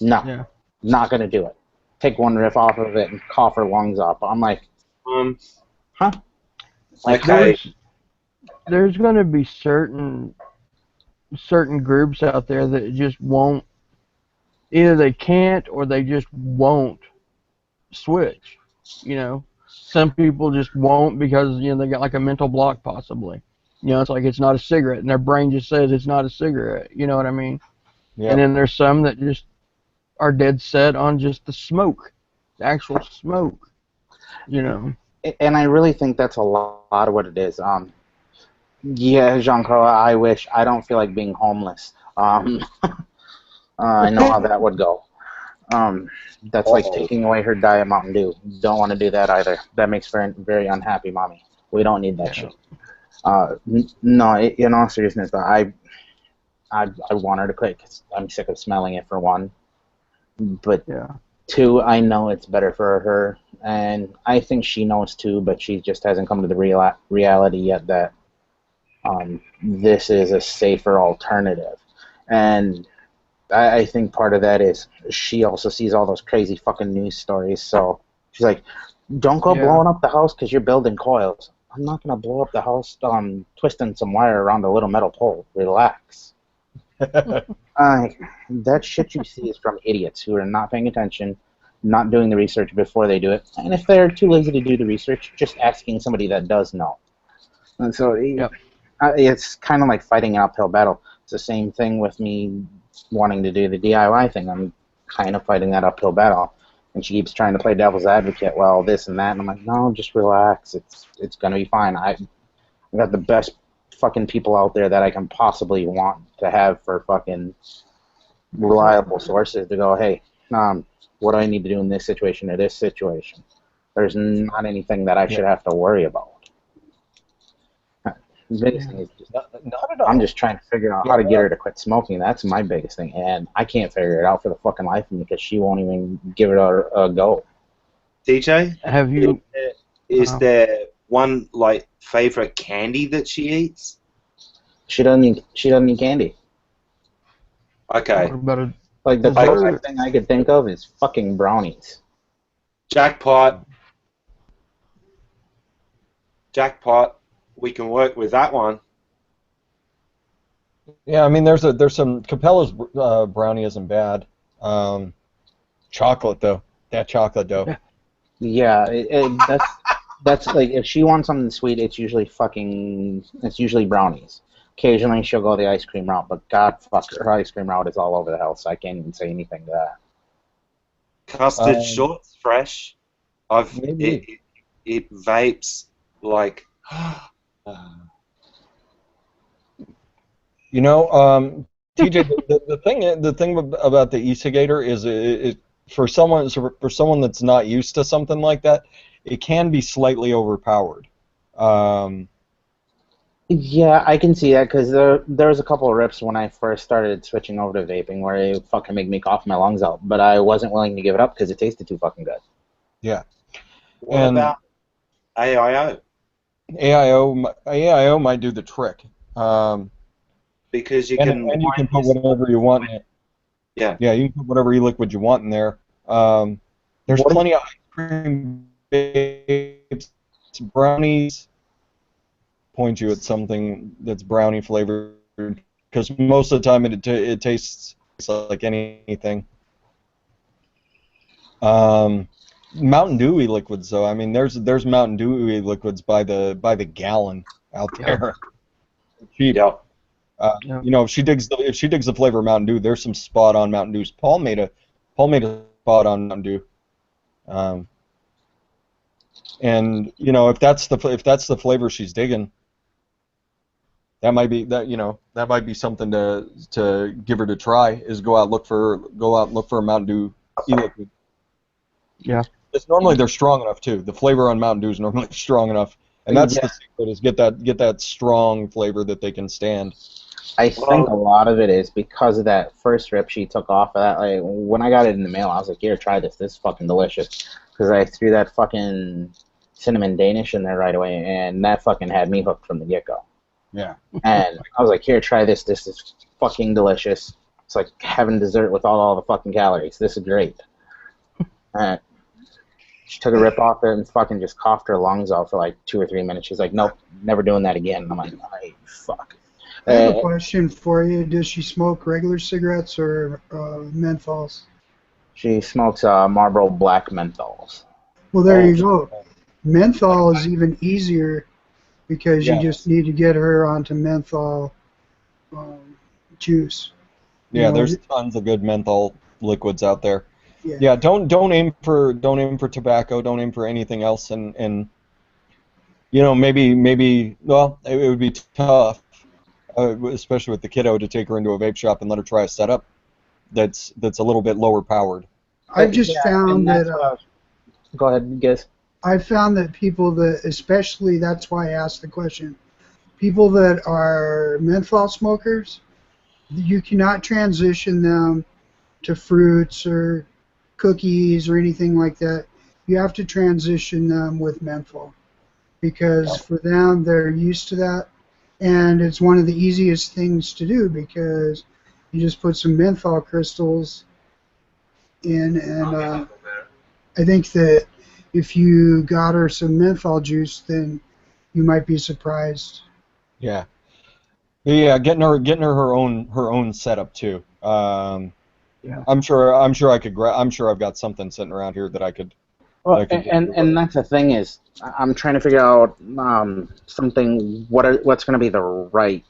No, Yeah. not gonna do it. Take one riff off of it and cough her lungs up. I'm like, huh? Like, Okay. There's going to be certain groups out there that just won't, either they can't or they just won't switch. You know, some people just won't because, you know, they got like a mental block possibly. You know, it's like it's not a cigarette and their brain just says it's not a cigarette. You know what I mean? Yeah. And then there's some that just are dead set on just the smoke, the actual smoke. You know. and I really think that's a lot of what it is. Yeah, Jean-Claude, I don't feel like being homeless. I know how that would go. That's like taking away her diet Mountain Dew. Don't want to do that either. That makes her very unhappy, mommy. We don't need that shit. No, in all seriousness, though, I want her to quit because I'm sick of smelling it, for one. But Yeah. two, I know it's better for her, and I think she knows too, but she just hasn't come to the reality yet that this is a safer alternative. And I think part of that is she also sees all those crazy fucking news stories, so she's like, don't go blowing up the house because you're building coils. I'm not gonna blow up the house twisting some wire around a little metal pole. Relax. That shit you see is from idiots who are not paying attention, not doing the research before they do it, and if they're too lazy to do the research, just asking somebody that does know. And so Yep. it's kind of like fighting an uphill battle. It's the same thing with me wanting to do the DIY thing. I'm kind of fighting that uphill battle. And she keeps trying to play devil's advocate, well, this and that, and I'm like, no, just relax. It's gonna be fine. I've got the best fucking people out there that I can possibly want to have for fucking reliable sources to go, hey, what do I need to do in this situation or this situation? There's not anything that I should have to worry about. The biggest thing is just, Not at all. I'm just trying to figure out how to get her to quit smoking. That's my biggest thing, and I can't figure it out for the fucking life of me because she won't even give it a go. DJ, Have you? is there one like favorite candy that she eats? She doesn't eat candy. Okay, What about a Like the Is there- closest thing I could think of is fucking brownies. jackpot. Jackpot. We can work with that one. Yeah, I mean, there's some Capella's brownie isn't bad. Chocolate though, that chocolate dough. Yeah, that's like if she wants something sweet, it's usually brownies. Occasionally she'll go the ice cream route, but God fuck her ice cream route is all over the house, so I can't even say anything to that. Custard shorts, fresh. Maybe. It vapes like. You know, TJ, the thing about the e-cigator is for someone that's not used to something like that, it can be slightly overpowered. Yeah, I can see that because there was a couple of rips when I first started switching over to vaping where it fucking made me cough my lungs out, but I wasn't willing to give it up because it tasted too fucking good. Yeah. What about AIO? AIO might do the trick. Because you And you can put whatever you want in it. Yeah. Yeah, you can put whatever e-liquid you want in there. There's plenty of ice cream vapes, brownies. Point you at something that's brownie flavored because most of the time it tastes like anything. Mountain Dew liquids though, I mean there's Mountain Dew liquids by the gallon out there. Cheap. Yeah. You know, if she digs the flavor of Mountain Dew, there's some spot on Mountain Dews. Paul made a spot on Mountain Dew. And you know, if that's the flavor she's digging, that might be something to give her to try. Is go out and look for a Mountain Dew e-liquid. Yeah. It's normally they're strong enough too. The flavor on Mountain Dew is normally strong enough, and that's the secret is get that strong flavor that they can stand. I think a lot of it is because of that first rip she took off of that. Like when I got it in the mail, I was like, "Here, try this. This is fucking delicious." Because I threw that fucking cinnamon Danish in there right away, and that fucking had me hooked from the get-go. Yeah. And I was like, "Here, try this. This is fucking delicious. It's like having dessert without all the fucking calories. This is great." She took a rip off it and fucking just coughed her lungs out for like 2 or 3 minutes. She's like, "Nope, never doing that again." And I'm like, "Hey, fuck." I have a question for you. Does she smoke regular cigarettes or menthols? She smokes Marlboro Black menthols. Well, there you go. Menthol is even easier because you just need to get her onto menthol juice. Yeah, You know, there's tons of good menthol liquids out there. Yeah. Yeah, don't aim for tobacco, don't aim for anything else, and you know maybe well it would be tough, especially with the kiddo, to take her into a vape shop and let her try a setup that's a little bit lower powered. I've just found that. Go ahead, guess. I found that people that, especially that's why I asked the question, people that are menthol smokers, you cannot transition them to fruits or cookies or anything like that. You have to transition them with menthol because for them they're used to that, and it's one of the easiest things to do because you just put some menthol crystals in, and I think that if you got her some menthol juice, then you might be surprised. Yeah. Yeah, getting her own setup too. Yeah. I'm sure I could. I'm sure I've got something sitting around here that I could. Well, and that's the thing is, I'm trying to figure out something. What's going to be the right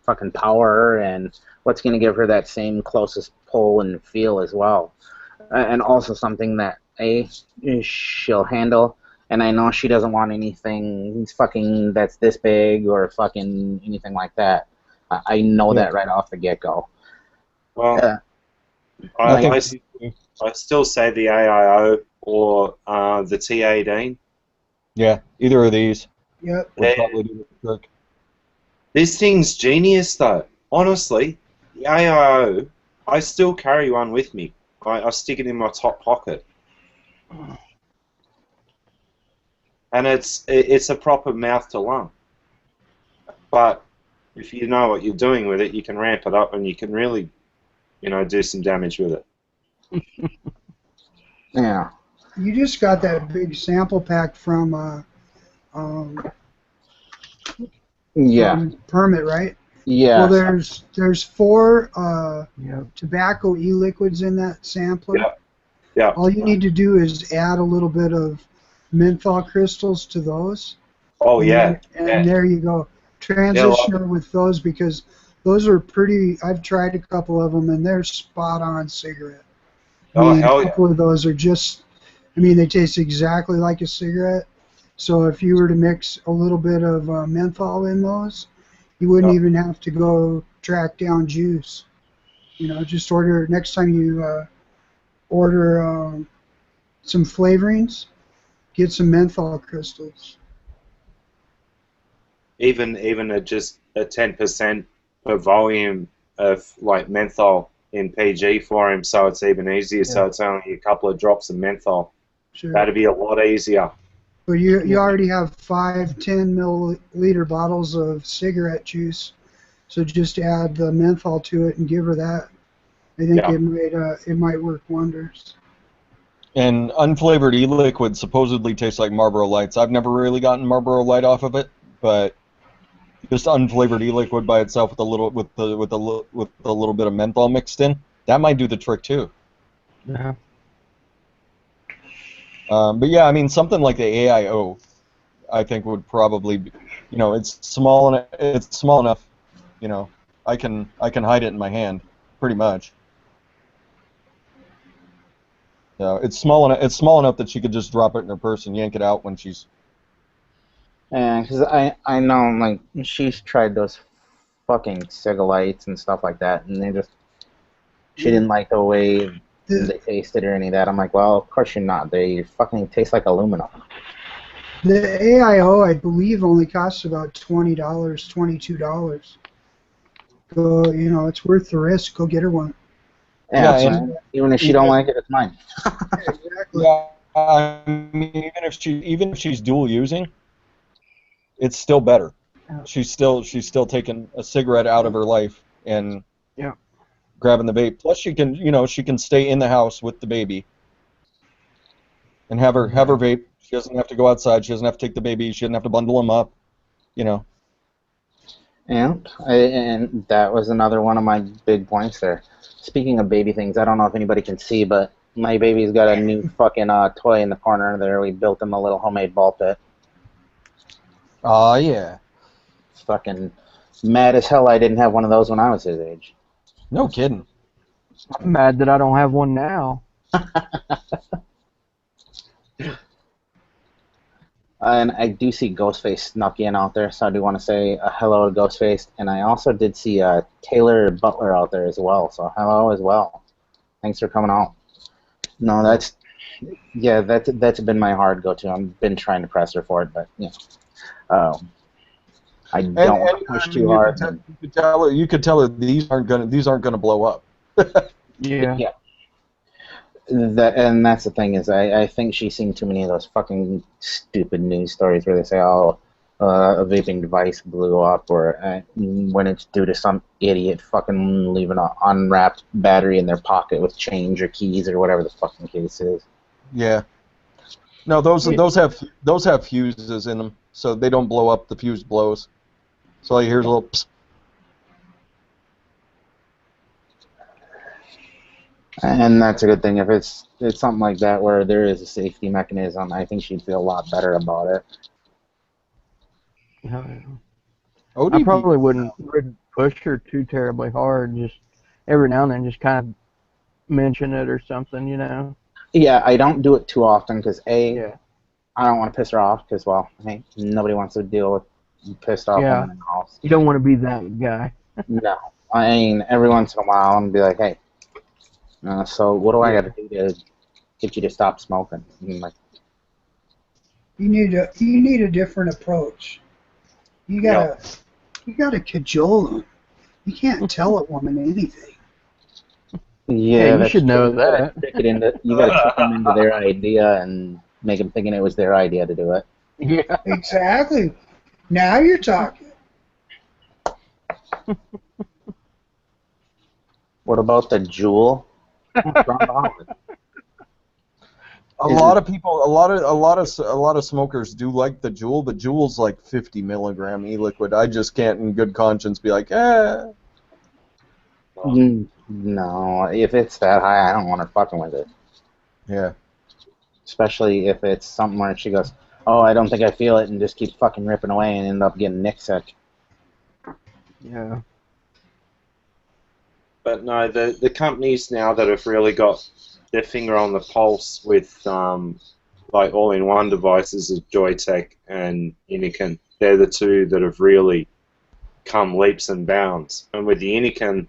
fucking power, and what's going to give her that same closest pull and feel as well, and also something that she'll handle. And I know she doesn't want anything fucking that's this big or fucking anything like that. I know that right off the get go. Well, I I still say the AIO or the T18. Yeah, either of these Yep. would probably do the trick. This thing's genius, though. Honestly, the AIO, I still carry one with me. I stick it in my top pocket. And it's a proper mouth to lung. But if you know what you're doing with it, you can ramp it up and you can really, do some damage with it. Yeah. You just got that big sample pack from Permit, right? Yeah. Well, there's 4 Yep. tobacco e-liquids in that sampler. Yeah. Yeah. All you need to do is add a little bit of menthol crystals to those. Oh, yeah. And there you go. Transition her with those because those are pretty. I've tried a couple of them and they're spot on cigarette. A couple of those are just. They taste exactly like a cigarette. So if you were to mix a little bit of menthol in those, you wouldn't even have to go track down juice. Just order next time you order some flavorings, get some menthol crystals. Even just a 10% of volume of like menthol in PG for him, so it's even easier. So it's only a couple of drops of menthol. Sure. That'd be a lot easier. But you already have 5 10 milliliter bottles of cigarette juice, so just add the menthol to it and give her that. I think it might work wonders. And unflavored e-liquid supposedly tastes like Marlboro Lights. I've never really gotten Marlboro Light off of it, but just unflavored e-liquid by itself with a little bit of menthol mixed in, that might do the trick too. Yeah. But yeah, something like the AIO, I think would probably be, it's small enough, I can hide it in my hand, pretty much. It's small enough that she could just drop it in her purse and yank it out when she's. Yeah, because I know, like, she's tried those fucking cigalites and stuff like that, and she didn't like the way they tasted or any of that. I'm like, well, of course you're not. They fucking taste like aluminum. The AIO, I believe, only costs about $20, $22. So, it's worth the risk. Go get her one. Yeah, even if she don't like it, it's mine. Yeah, exactly. Yeah, even if she's dual using, it's still better. She's still taking a cigarette out of her life and grabbing the vape. Plus, she can stay in the house with the baby and have her vape. She doesn't have to go outside. She doesn't have to take the baby. She doesn't have to bundle him up. Yeah, and that was another one of my big points there. Speaking of baby things, I don't know if anybody can see, but my baby's got a new fucking toy in the corner there. We built him a little homemade ball pit. Oh, yeah. Fucking mad as hell I didn't have one of those when I was his age. No kidding. I'm mad that I don't have one now. And I do see Ghostface snuck in out there, so I do want to say hello to Ghostface. And I also did see Taylor Butler out there as well, so hello as well. Thanks for coming out. No, that's been my hard go-to. I've been trying to press her for it, but I don't want to push too hard. You could tell her these aren't gonna blow up. Yeah. And that's the thing is, I think she's seen too many of those fucking stupid news stories where they say, oh, a vaping device blew up, or when it's due to some idiot fucking leaving an unwrapped battery in their pocket with change or keys or whatever the fucking case is. Yeah. No, those have fuses in them. so they don't blow up. The fuse blows. So all you hear is a little psst. And that's a good thing. If it's something like that where there is a safety mechanism, I think she'd feel a lot better about it. I probably wouldn't push her too terribly hard. Just every now and then, just kind of mention it or something, you know. Yeah, I don't do it too often because Yeah. I don't want to piss her off because, well, hey, nobody wants to deal with pissed off women in the house. You don't want to be that guy. No, I mean every once in a while I'm gonna be like, hey, so what do I got to do to get you to stop smoking? And like, You need a different approach. You gotta cajole them. You can't tell a woman anything. yeah, you should know that. You gotta trick them into their idea and make them thinking it was their idea to do it. Yeah. Exactly. Now you're talking. What about the Juul? What's wrong with it? A lot of smokers do like the Juul, but Juul's like 50 milligram e-liquid. I just can't, in good conscience, be like, eh. No, if it's that high, I don't want her fucking with it. Yeah. Especially if it's something where she goes, oh, I don't think I feel it, and just keeps fucking ripping away and end up getting Nick sick. Yeah. But no, the companies now that have really got their finger on the pulse with like all-in-one devices is Joytech and Inikin. They're the two that have really come leaps and bounds. And with the Inikin,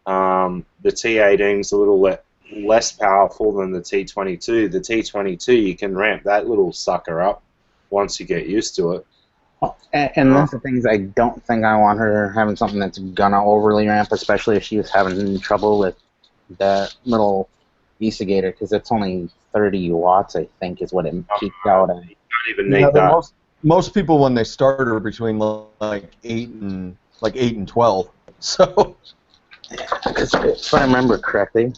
the T18 is a little less powerful than the T22. The T22, you can ramp that little sucker up once you get used to it. And that's the things I don't think I want her having something that's gonna overly ramp, especially if she was having trouble with that little e-cigator, because it's only 30 watts, I think, is what it peaked out at. You don't even need that. Most people, when they start, are between like 8 and 12. So, because if I remember correctly,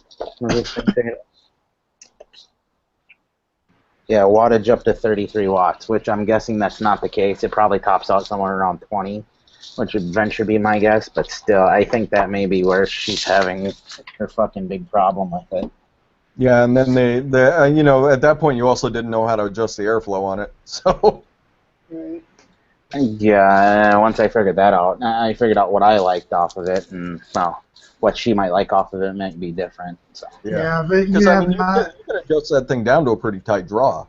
yeah, wattage up to 33 watts, which I'm guessing that's not the case. It probably tops out somewhere around 20, which would venture be my guess. But still, I think that may be where she's having her fucking big problem with it. yeah, and then they you know, at that point, you also didn't know how to adjust the airflow on it. So, Right. Yeah, once I figured that out, I figured out what I liked off of it, and well, what she might like off of it might be different. So. Yeah, but because you I have mean, you not. can adjust that thing down to a pretty tight draw.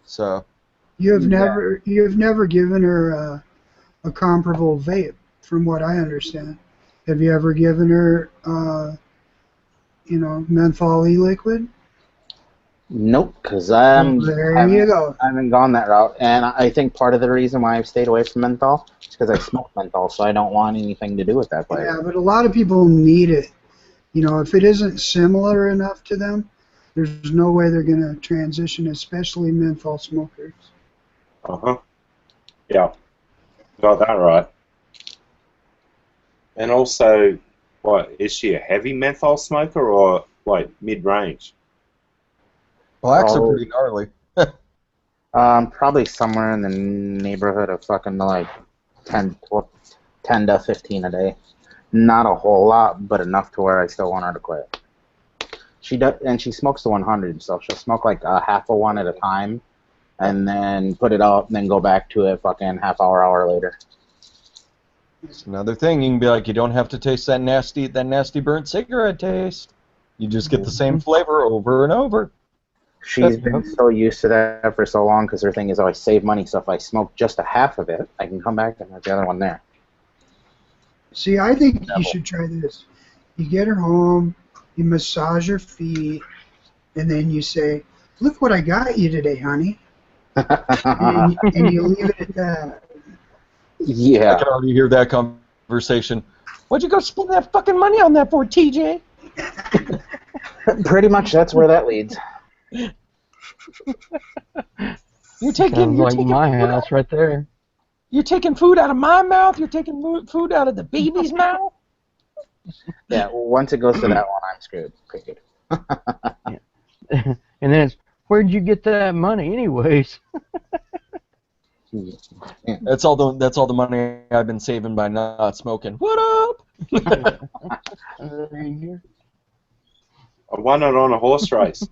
So. You have never given her a comparable vape, from what I understand. Have you ever given her, menthol e-liquid? Nope, because There you go. I haven't gone that route, and I think part of the reason why I've stayed away from menthol is because I smoke menthol, so I don't want anything to do with that flavor. Yeah, but a lot of people need it. You know, if it isn't similar enough to them, there's no way they're going to transition, especially menthol smokers. Uh-huh. Yeah. Got that right. And also, what, is she a heavy menthol smoker or, like, mid-range? Blacks are pretty gnarly. Probably somewhere in the neighborhood of fucking like 10 to 15 a day. Not a whole lot, but enough to where I still want her to quit. She does, and she smokes the 100, so she'll smoke like a half a one at a time, and then put it out, and then go back to it fucking hour later. It's another thing. You can be like, you don't have to taste that nasty burnt cigarette taste. You just get the same flavor over and over. She's been so used to that for so long because her thing is, oh, I save money, so if I smoke just a half of it, I can come back and have the other one there. See, I think you should try this. You get her home, you massage her feet, and then you say, look what I got you today, honey. and you leave it at that. Yeah. I can already hear that conversation. What'd you go spend that fucking money on that for, TJ? Pretty much that's where that leads. You're taking my house right there. You're taking food out of my mouth. You're taking food out of the baby's mouth. Yeah, once it goes to that one, I'm screwed. Period. And then it's, where'd you get that money, anyways? That's all the money I've been saving by not smoking. What up? I won it on a horse race.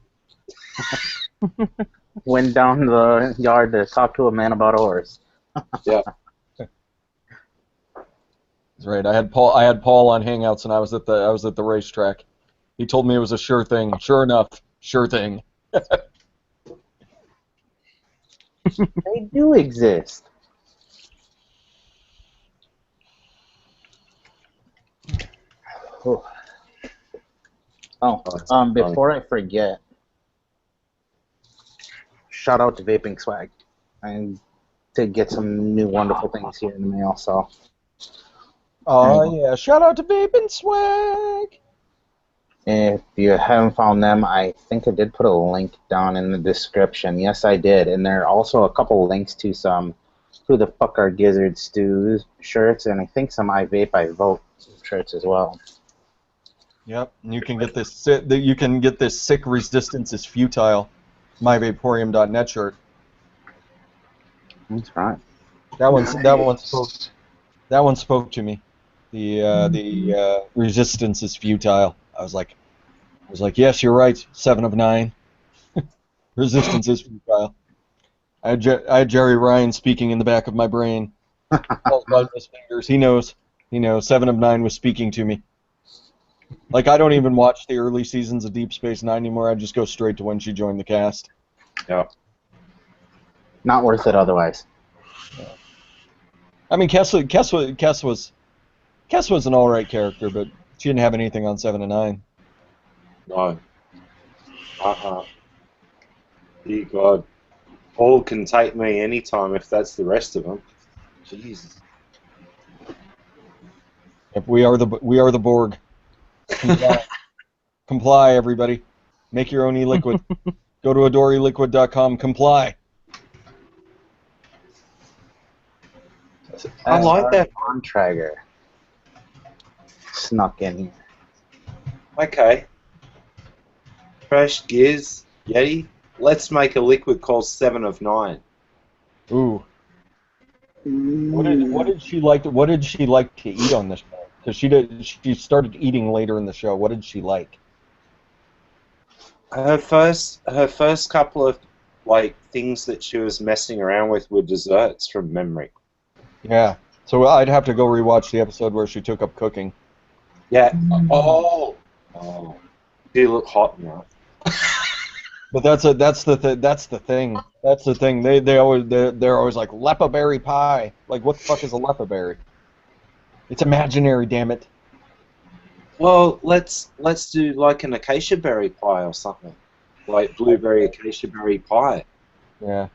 Went down the yard to talk to a man about a horse. Yeah. That's right. I had Paul on Hangouts, and I was at the racetrack. He told me it was a sure thing. Sure enough, sure thing. They do exist. Before I forget, shout out to Vaping Swag. I did get some new wonderful things here in the mail, so. Oh yeah! Shout out to Vaping Swag. If you haven't found them, I think I did put a link down in the description. Yes, I did, and there are also a couple links to some "Who the Fuck Are Gizzards Stews" shirts, and I think some "I Vape, I Vote" shirts as well. Yep, and you can get this. You can get this "Sick Resistance is Futile" myvaporium.net shirt. That's right. That one spoke to me. The resistance is futile. I was like, yes, you're right. 7 of 9. Resistance is futile. I had Jerry Ryan speaking in the back of my brain. Paul's biting his fingers. He knows. 7 of 9 was speaking to me. Like, I don't even watch the early seasons of Deep Space Nine anymore. I just go straight to when she joined the cast. Yeah. Not worth it otherwise. I mean, Kess was an all-right character, but she didn't have anything on 7 and 9. No. Dear God. Paul can take me anytime if that's the rest of them. Jesus. If we are the Borg. Comply. Comply, everybody. Make your own e-liquid. Go to adoreeliquid.com. Comply. I like that. On Traeger snuck in here. Okay. Fresh Giz, Yeti. Let's make a liquid called 7 of 9. Ooh. What did she like to eat on this show? Because she started eating later in the show. What did she like? Her first couple of things that she was messing around with were desserts from memory. Yeah. So I'd have to go rewatch the episode where she took up cooking. Yeah. Oh. You look hot now. But that's the thing. That's the thing. They're always like lepa berry pie. Like, what the fuck is a lepa berry? It's imaginary, damn it. Well, let's do like an acacia berry pie or something, like blueberry acacia berry pie. Yeah.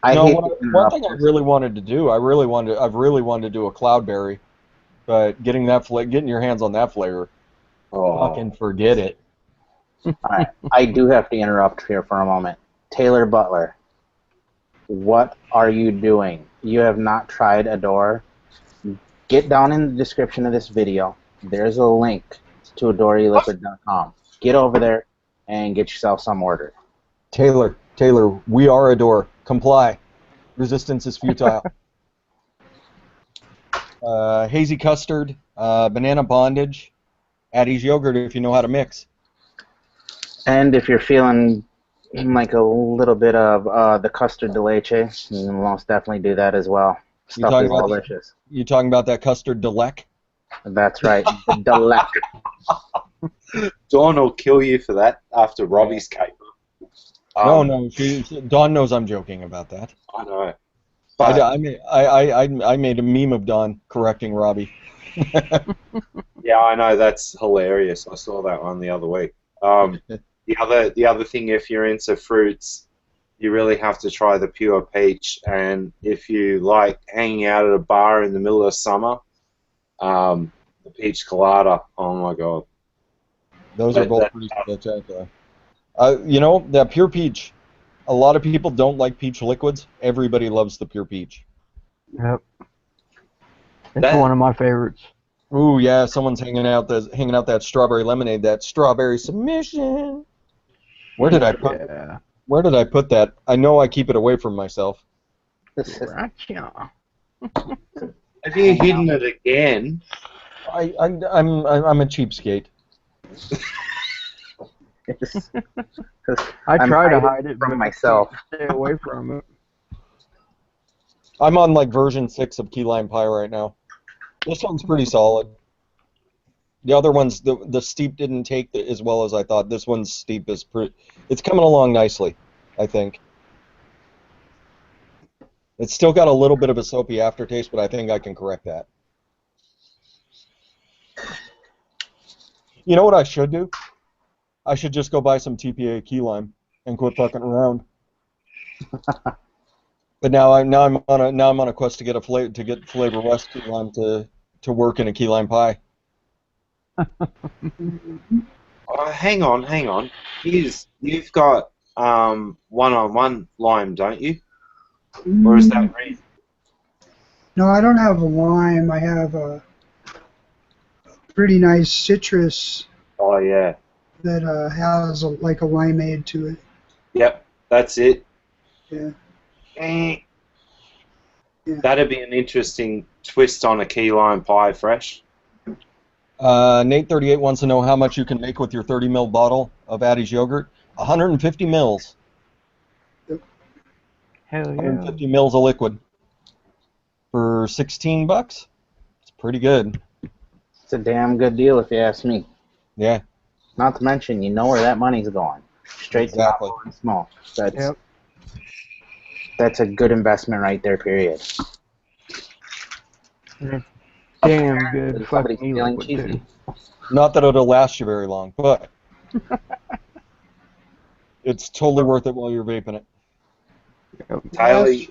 One thing I really wanted to do. I've really wanted to do a cloudberry, but getting your hands on that flavor, fucking forget it. Alright, I do have to interrupt here for a moment. Taylor Butler, what are you doing? You have not tried Adore. Get down in the description of this video. There's a link to adoreeliquid.com. Get over there and get yourself some order. Taylor, we are Adore. Comply. Resistance is futile. Hazy custard, banana bondage, Addie's yogurt if you know how to mix. And if you're feeling like a little bit of the custard de leche, you can most definitely do that as well. Stuff is delicious. You talking about that custard delec? That's right, delec. Dawn will kill you for that after Robbie's caper. No, Dawn knows I'm joking about that. I know. But I made a meme of Dawn correcting Robbie. Yeah, I know, that's hilarious. I saw that one the other week. The other thing, if you're into fruits, you really have to try the pure peach. And if you like hanging out at a bar in the middle of summer, the peach colada. Oh my god. Those are both pretty spectacular. That pure peach. A lot of people don't like peach liquids. Everybody loves the pure peach. Yep. It's one of my favorites. Ooh, yeah, someone's hanging out that strawberry lemonade, that strawberry submission. Where did I put that? I know I keep it away from myself. Gotcha. Have you hidden it again? I'm a cheapskate. I I'm try to hiding hide it from but myself. stay away from it. I'm on like version 6 of Key Lime Pie right now. This one's pretty solid. The other ones, the steep didn't take as well as I thought. This one's steep is it's coming along nicely, I think. It's still got a little bit of a soapy aftertaste, but I think I can correct that. You know what I should do? I should just go buy some TPA key lime and quit fucking around. But now I'm on a quest to get Flavor West key lime to work in a key lime pie. Hang on. You've got one-on-one lime, don't you? Or is that reason? No, I don't have a lime. I have a pretty nice citrus Oh yeah. that has like a limeade to it. Yep, that's it. Yeah. Eh. Yeah. That'd be an interesting twist on a key lime pie fresh. Nate38 wants to know how much you can make with your 30 ml bottle of Addie's yogurt. 150 mils. Hell yeah. 150 mils of liquid for $16. It's pretty good. It's a damn good deal if you ask me. Yeah. Not to mention, you know where that money's going. Straight Exactly. to Apple and Small. That's a good investment right there, period. Damn good Somebody's fucking feeling liquid cheesy. too. Not that it'll last you very long, but it's totally worth it while you're vaping it. Taylor, you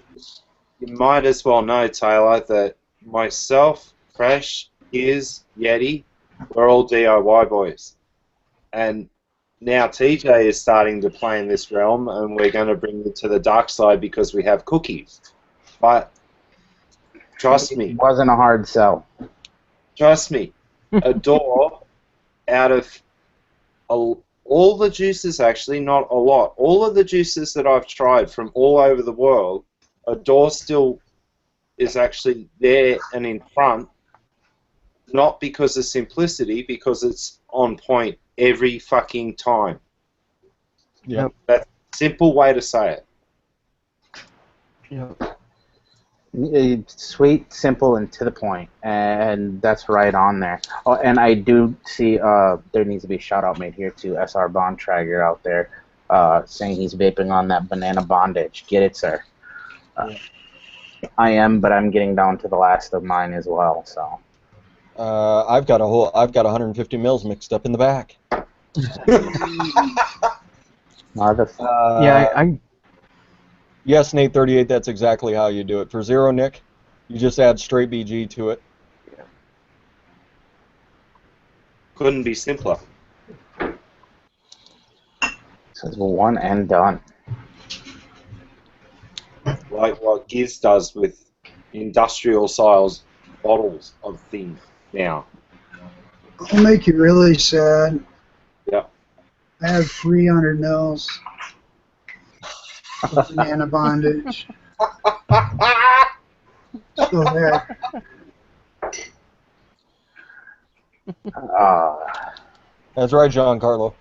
might as well know, Taylor, that myself, Fresh, Yeti, we're all DIY boys. And now TJ is starting to play in this realm, and we're going to bring it to the dark side because we have cookies. But trust me. It wasn't a hard sell. Trust me. A door out of all the juices, actually, not a lot. All of the juices that I've tried from all over the world, a door still is actually there and in front, not because of simplicity, because it's on point every fucking time. Yep. That's a simple way to say it. Yep. Sweet, simple, and to the point, and that's right on there. Oh, and I do see there needs to be a shout out made here to SR Bontrager out there, saying he's vaping on that banana bondage. Get it, sir. I am, but I'm getting down to the last of mine as well. So I've got 150 mils mixed up in the back. I Yes, Nate38, that's exactly how you do it. For zero, Nick, you just add straight BG to it. Couldn't be simpler. says one and done. Like what Giz does with industrial size bottles of things now. It'll make you really sad. Yep. I have 300 mils of banana bondage. Still there. That's right, Giancarlo.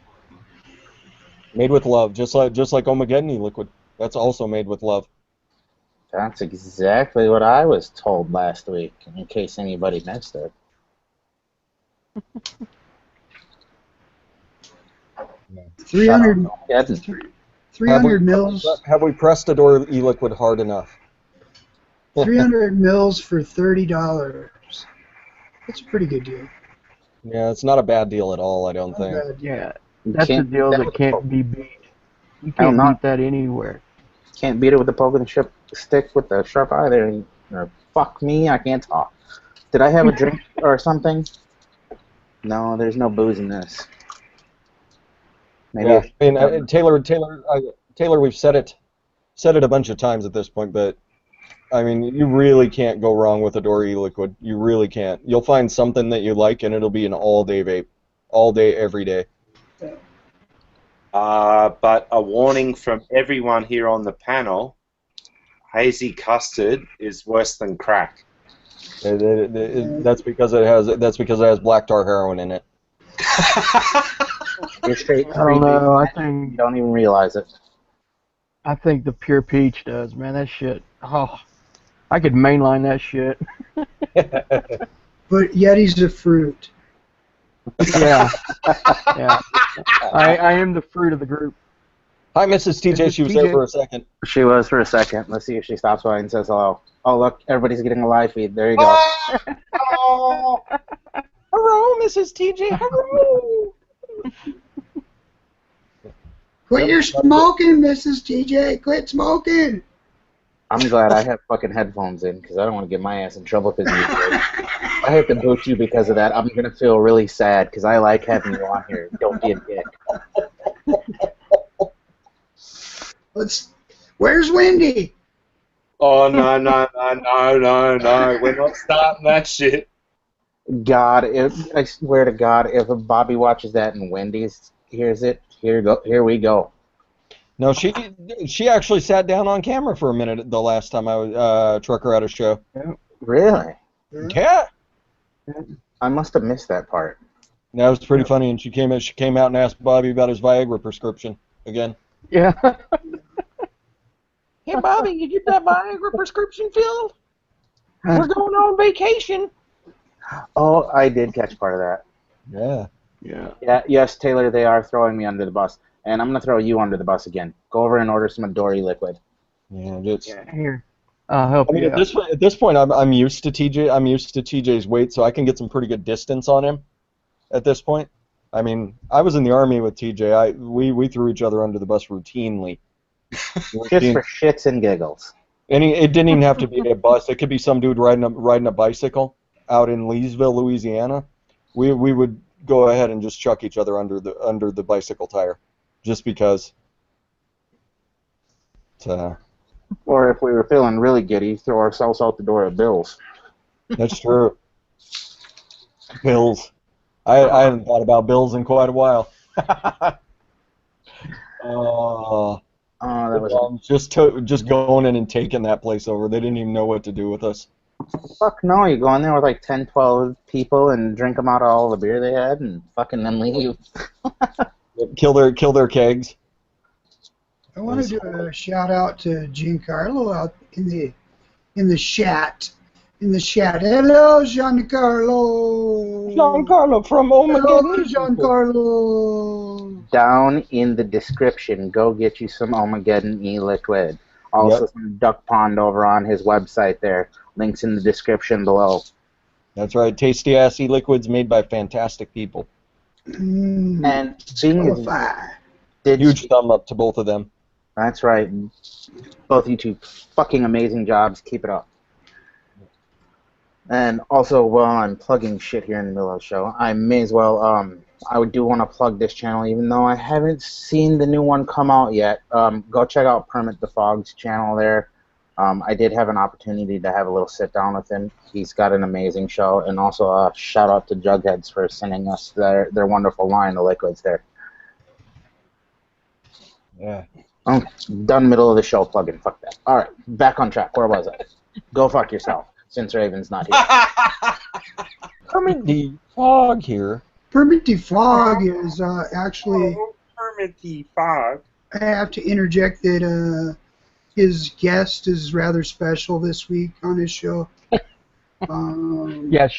Made with love, just like Ohmageddon Eliquid. That's also made with love. That's exactly what I was told last week, in case anybody missed it. 300 mils. Have we pressed the door e-liquid hard enough? 300 mils for $30. That's a pretty good deal. Yeah, it's not a bad deal at all, I don't Not think. bad. Yeah, that's a deal that can't be beat. You Hell can't no. beat that anywhere. Can't beat it with the poke and stick with the sharp eye there. Or, fuck me, I can't talk. Did I have a drink or something? No, there's no booze in this. Maybe Yeah, I mean, Taylor, we've said it a bunch of times at this point, but I mean, you really can't go wrong with a Door e-liquid. You really can't. You'll find something that you like, and it'll be an all-day vape, all day, every day. But a warning from everyone here on the panel, hazy custard is worse than crack. That's because it has black tar heroin in it. You're straight I don't know. I think You don't even realize it. the pure peach does, man. That shit. Oh, I could mainline that shit. But Yeti's a fruit. Yeah. Yeah. I am the fruit of the group. Hi, Mrs. TJ. She was there for a second. She was for a second. Let's see if she stops by and says hello. Oh, look, everybody's getting a live feed. There you go. Oh, hello, Mrs. TJ. Hello. Quit your smoking, Mrs. TJ. Quit smoking. I'm glad I have fucking headphones in because I don't want to get my ass in trouble because I have to boot you because of that. I'm going to feel really sad because I like having you on here. Don't be a dick. Where's Wendy? Oh, no. We're not starting that shit. God, I swear to God, if Bobby watches that and Wendy's hears it, here we go. No, she actually sat down on camera for a minute the last time I truck her at a show. Really? Yeah. I must have missed that part. That was pretty funny, and she came out and asked Bobby about his Viagra prescription again. Yeah. Hey, Bobby, you get that Viagra prescription filled? We're going on vacation. Oh, I did catch part of that. Yeah. Yeah. Yes, Taylor, they are throwing me under the bus. And I'm going to throw you under the bus again. Go over and order some Advocacy liquid. Yeah, just... Here. I'll help you at this point, I'm used to TJ. I'm used to TJ's weight, so I can get some pretty good distance on him at this point. I mean, I was in the Army with TJ. We threw each other under the bus routinely. Just for shits and giggles. And it didn't even have to be a bus. It could be some dude riding a bicycle out in Leesville, Louisiana. We would go ahead and just chuck each other under the bicycle tire, just because. Or if we were feeling really giddy, throw ourselves out the door at Bill's. That's true. Bills. I haven't thought about Bills in quite a while. That was just going in and taking that place over. They didn't even know what to do with us. fuck no. You go in there with like 10, 12 people and drink them out of all the beer they had and fucking then leave. Kill their kegs. I want to do a shout out to Giancarlo out in the chat. Hello, Giancarlo. Giancarlo from Ohmageddon. Giancarlo. Down in the description, go get you some Ohmageddon Eliquid. Also some Duck Pond over on his website there. Links in the description below. That's right. Tasty ass e-liquids made by fantastic people. And seeing huge thumb up to both of them. That's right. Both you two fucking amazing jobs. Keep it up. And also, while I'm plugging shit here in the middle of the show, I may as well, I do want to plug this channel, even though I haven't seen the new one come out yet. Go check out Permit the Fog's channel there. I did have an opportunity to have a little sit-down with him. He's got an amazing show. And also, a shout-out to Jugheads for sending us their wonderful line of liquids there. Yeah. Okay, done middle of the show plugging. Fuck that. All right, back on track. Where was I? Go fuck yourself, since Raven's not here. Permit the Fog here. Permit the Fog is actually... Permit the Fog. I have to interject that his guest is rather special this week on his show. Yeah,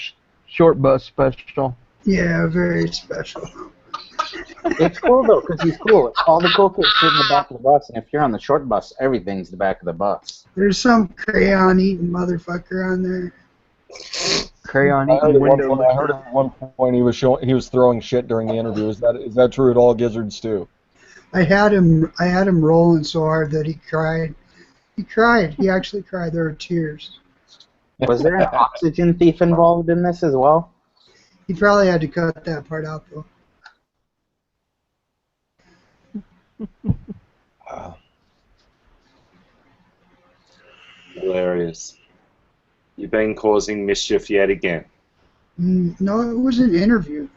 short bus special. Yeah, very special. It's cool, though, because he's cool. All the cool kids sit in the back of the bus, and if you're on the short bus, everything's the back of the bus. There's some crayon-eating motherfucker on there. Crayon-eating window. I heard at one point he was throwing shit during the interview. Is that true at all, Gizzards too? I had him rolling so hard that he cried. He cried. He actually cried. There were tears. Was there an oxygen thief involved in this as well? He probably had to cut that part out, though. Wow. Hilarious. You've been causing mischief yet again. No, it was an interview.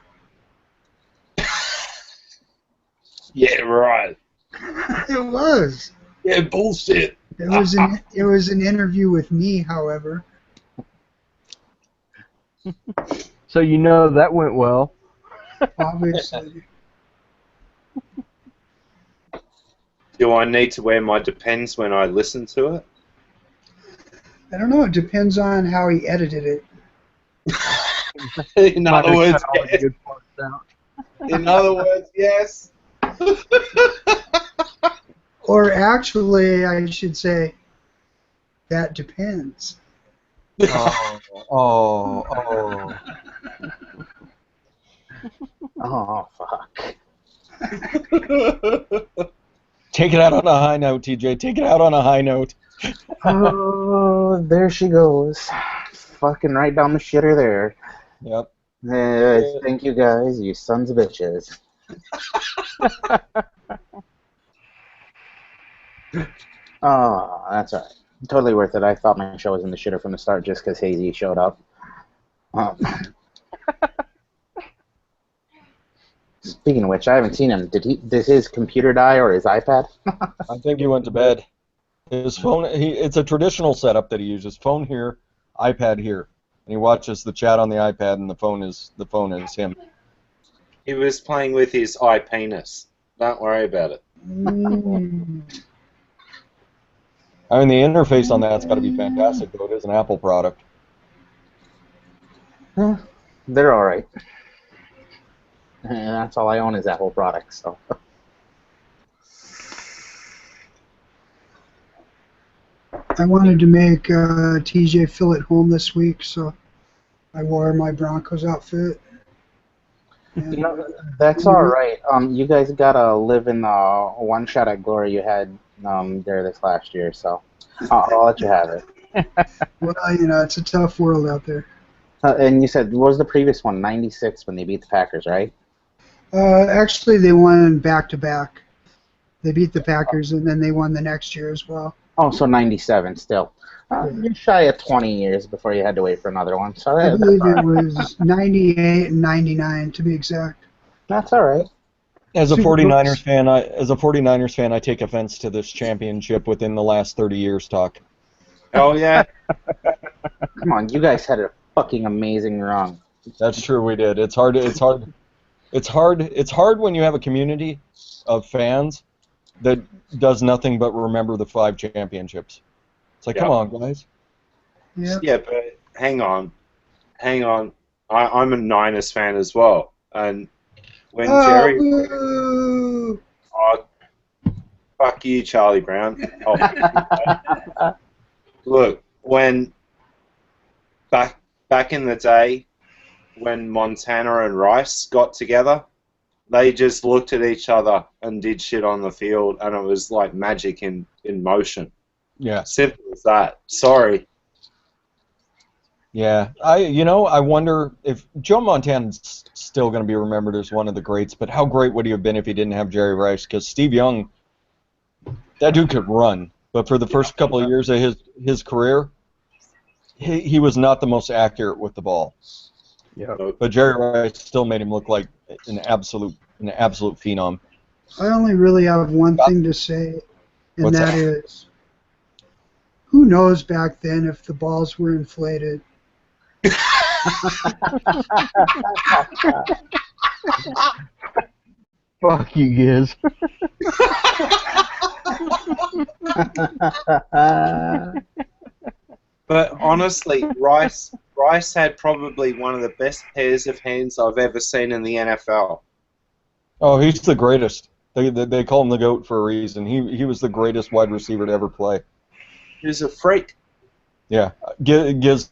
Yeah, right. It was. Yeah, bullshit. It was an interview with me, however. So you know that went well. Obviously. Do I need to wear my Depends when I listen to it? I don't know. It depends on how he edited it. In Might other have words, cut all the yes. good parts out. In other words, yes. Or actually, I should say, that depends. Oh. Oh, fuck. Take it out on a high note, TJ. Take it out on a high note. Oh, there she goes. Fucking right down the shitter there. Yep. Thank you guys, you sons of bitches. Oh, that's alright. Totally worth it. I thought my show was in the shitter from the start just because Hazy showed up. Speaking of which, I haven't seen him. Did his computer die or his iPad? I think he went to bed. His phone. It's a traditional setup that he uses. Phone here, iPad here, and he watches the chat on the iPad, and the phone is him. He was playing with his eye penis. Don't worry about it. I mean, the interface on that's got to be fantastic, though. It is an Apple product. They're alright. That's all I own is Apple products, so. I wanted to make TJ feel at home this week, so I wore my Broncos outfit. You know, that's alright. You guys gotta live in the one shot at glory you had there this last year, so I'll let you have it. Well, you know, it's a tough world out there. And you said, what was the previous one? 96 when they beat the Packers, right? Actually, they won back-to-back. They beat the Packers, and then they won the next year as well. Oh, so 97 still. You're shy of 20 years before you had to wait for another one. So I that's believe all it right. was 98 and 99, to be exact. That's all right. As a Super 49ers fan, I take offense to this championship within the last 30 years talk. Oh yeah. Come on, you guys had a fucking amazing run. That's true, we did. It's hard when you have a community of fans that does nothing but remember the 5 championships. It's like, come on, guys. Yeah. Yeah, but hang on. I'm a Niners fan as well, and when Jerry, Woo! oh, fuck you, Charlie Brown. Oh, look, when back in the day, when Montana and Rice got together, they just looked at each other and did shit on the field, and it was like magic in motion. Yeah. Simple as that. Sorry. Yeah. I wonder if Joe Montana's still going to be remembered as one of the greats, but how great would he have been if he didn't have Jerry Rice? Because Steve Young, that dude could run, but for the first couple of years of his career, he was not the most accurate with the ball. Yeah. But Jerry Rice still made him look like an absolute phenom. I only really have one thing to say, and What's that that? is, who knows back then if the balls were inflated? Fuck you, Giz. But honestly, Rice had probably one of the best pairs of hands I've ever seen in the NFL. Oh, he's the greatest. They call him the GOAT for a reason. He was the greatest wide receiver to ever play. He was a freak. Yeah, Giz,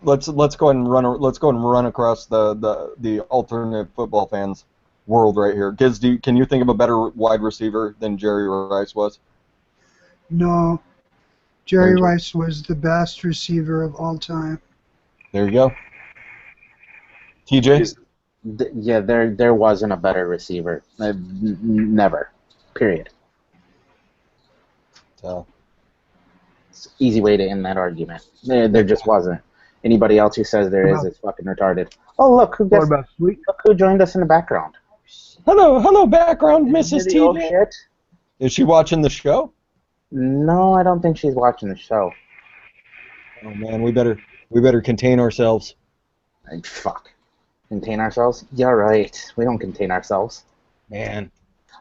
let's go ahead and run across the alternate football fans world right here. Giz, can you think of a better wide receiver than Jerry Rice was? No. Jerry Rice was the best receiver of all time. There you go. TJ? Yeah, there wasn't a better receiver. Never. Period. So. Easy way to end that argument. There just wasn't. Anybody else who says there is fucking retarded. Oh, look who joined us in the background. Hello, background, Mrs. Video TJ. shit. Is she watching the show? No, I don't think she's watching the show. Oh man, we better contain ourselves. Fuck. Contain ourselves? Yeah, right. We don't contain ourselves. Man,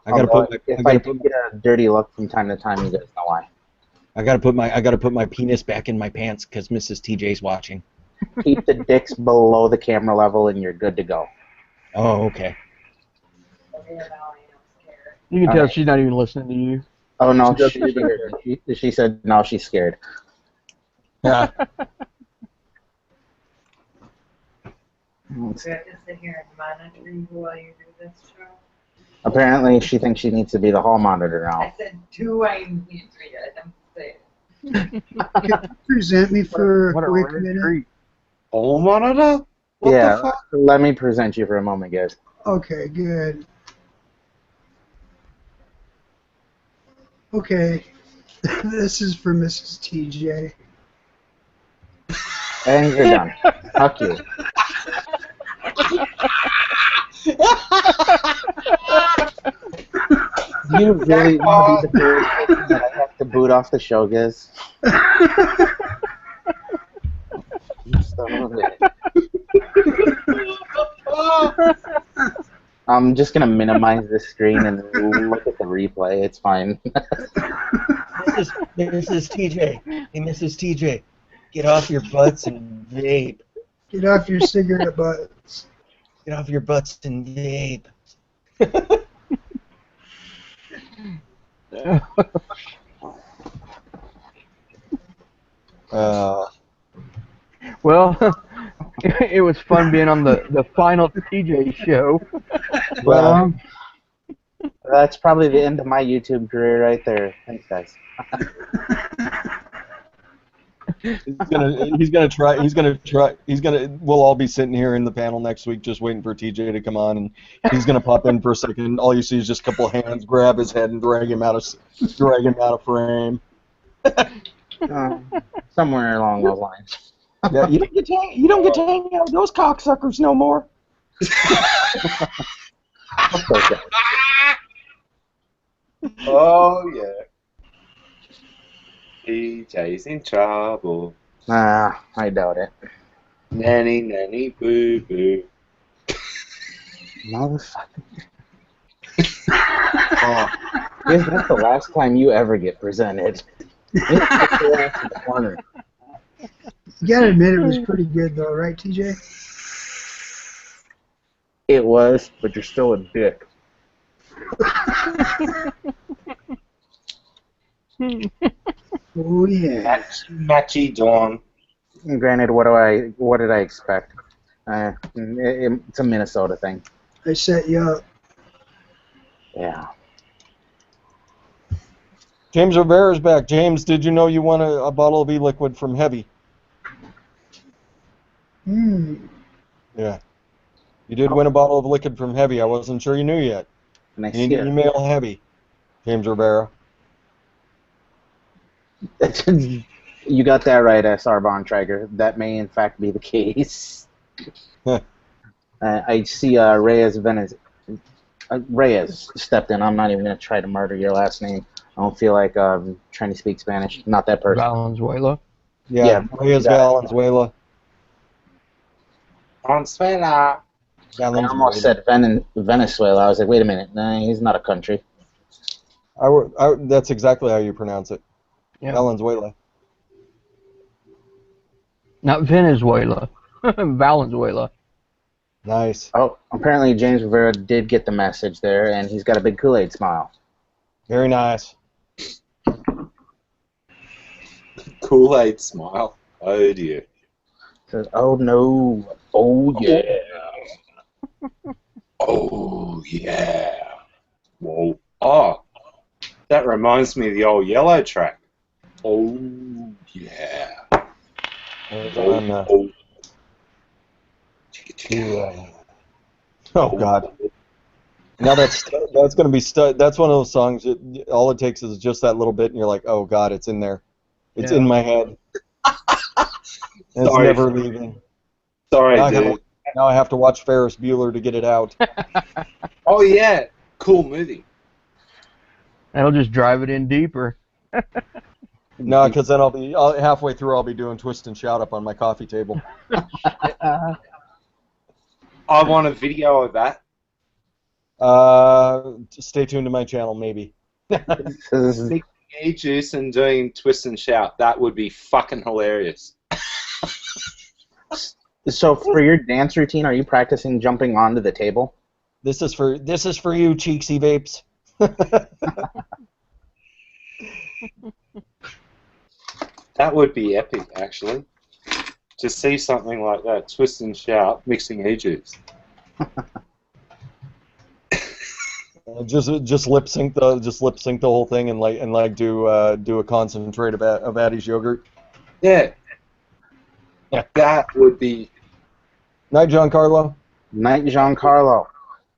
If I do get a dirty look from time to time, you guys know why. I gotta put my penis back in my pants because Mrs. TJ's watching. Keep the dicks below the camera level, and you're good to go. Oh, okay. You can tell she's not even listening to you. Oh no, she said no, she's scared. Yeah. Do I have to sit here and monitor you while you do this show? Apparently, she thinks she needs to be the hall monitor now. I said, do I need to? I didn't say it. Can you present me for What a a quick rare minute? treat. All monitor? What Yeah, the fuck? let me present you for a moment, guys. Okay, good. Okay, this is for Mrs. TJ. And you're done. Fuck you. Do you really want to be the person that I have to boot off the show, guys? You son of a bitch. I'm just gonna minimize the screen and look at the replay. It's fine. Mrs. TJ. Hey, Mrs. TJ. Get off your butts and vape. Get off your cigarette butts. Get off your butts and vape. Well, it was fun being on the final TJ show. Well, that's probably the end of my YouTube career right there. Thanks, guys. We'll all be sitting here in the panel next week just waiting for TJ to come on, and he's gonna pop in for a second. All you see is just a couple of hands grab his head and drag him out of frame. Somewhere along those lines. Yeah, you don't get to hang out with those cocksuckers no more. Okay. Oh, yeah. TJ's in trouble. Nah, I doubt it. Nanny, nanny, boo, boo. Motherfucker. Guess that's the last time you ever get presented. Just put your ass in the corner. You gotta admit it was pretty good though, right, TJ? It was, but you're still a dick. Oh yeah. Matchy Dawn. Granted, what did I expect? It's a Minnesota thing. I set you up. Yeah. James Rivera's back. James, did you know you won a bottle of E-Liquid from Heavy? Yeah. You did win a bottle of liquid from Heavy. I wasn't sure you knew yet. Nice. You need to email Heavy, James Rivera. You got that right, SR Bontrager. That may in fact be the case. I see Reyes stepped in. I'm not even going to try to murder your last name. I don't feel like trying to speak Spanish. Not that person. Valenzuela. Yeah, Reyes Valenzuela. Venezuela. I almost said Venezuela. I was like, wait a minute. Nah, he's not a country. That's exactly how you pronounce it. Yeah. Valenzuela. Not Venezuela. Valenzuela. Nice. Oh, apparently James Rivera did get the message there, and he's got a big Kool-Aid smile. Very nice. Kool-Aid smile. Oh dear. Says, oh no. Oh yeah. Oh yeah. Whoa. Oh, that reminds me of the old Yellow track. Oh yeah. Oh. Oh God. Now that's gonna be that's one of those songs that all it takes is just that little bit, and you're like, oh God, it's in there. It's in my head. And it's never leaving. Sorry, now dude. Now I have to watch Ferris Bueller to get it out. Oh yeah, cool movie. That'll just drive it in deeper. No, because then halfway through I'll be doing twist and shout up on my coffee table. I want a video of that. Stay tuned to my channel, maybe. Mixing e-juice and doing twist and shout. That would be fucking hilarious. So for your dance routine, are you practicing jumping onto the table? This is for you, Cheeksy Vapes. That would be epic, actually. To see something like that, twist and shout, mixing e-juice. Just lip sync the whole thing and do a concentrate of Addie's yogurt. Yeah. That would be. Night, Giancarlo. Night, Giancarlo.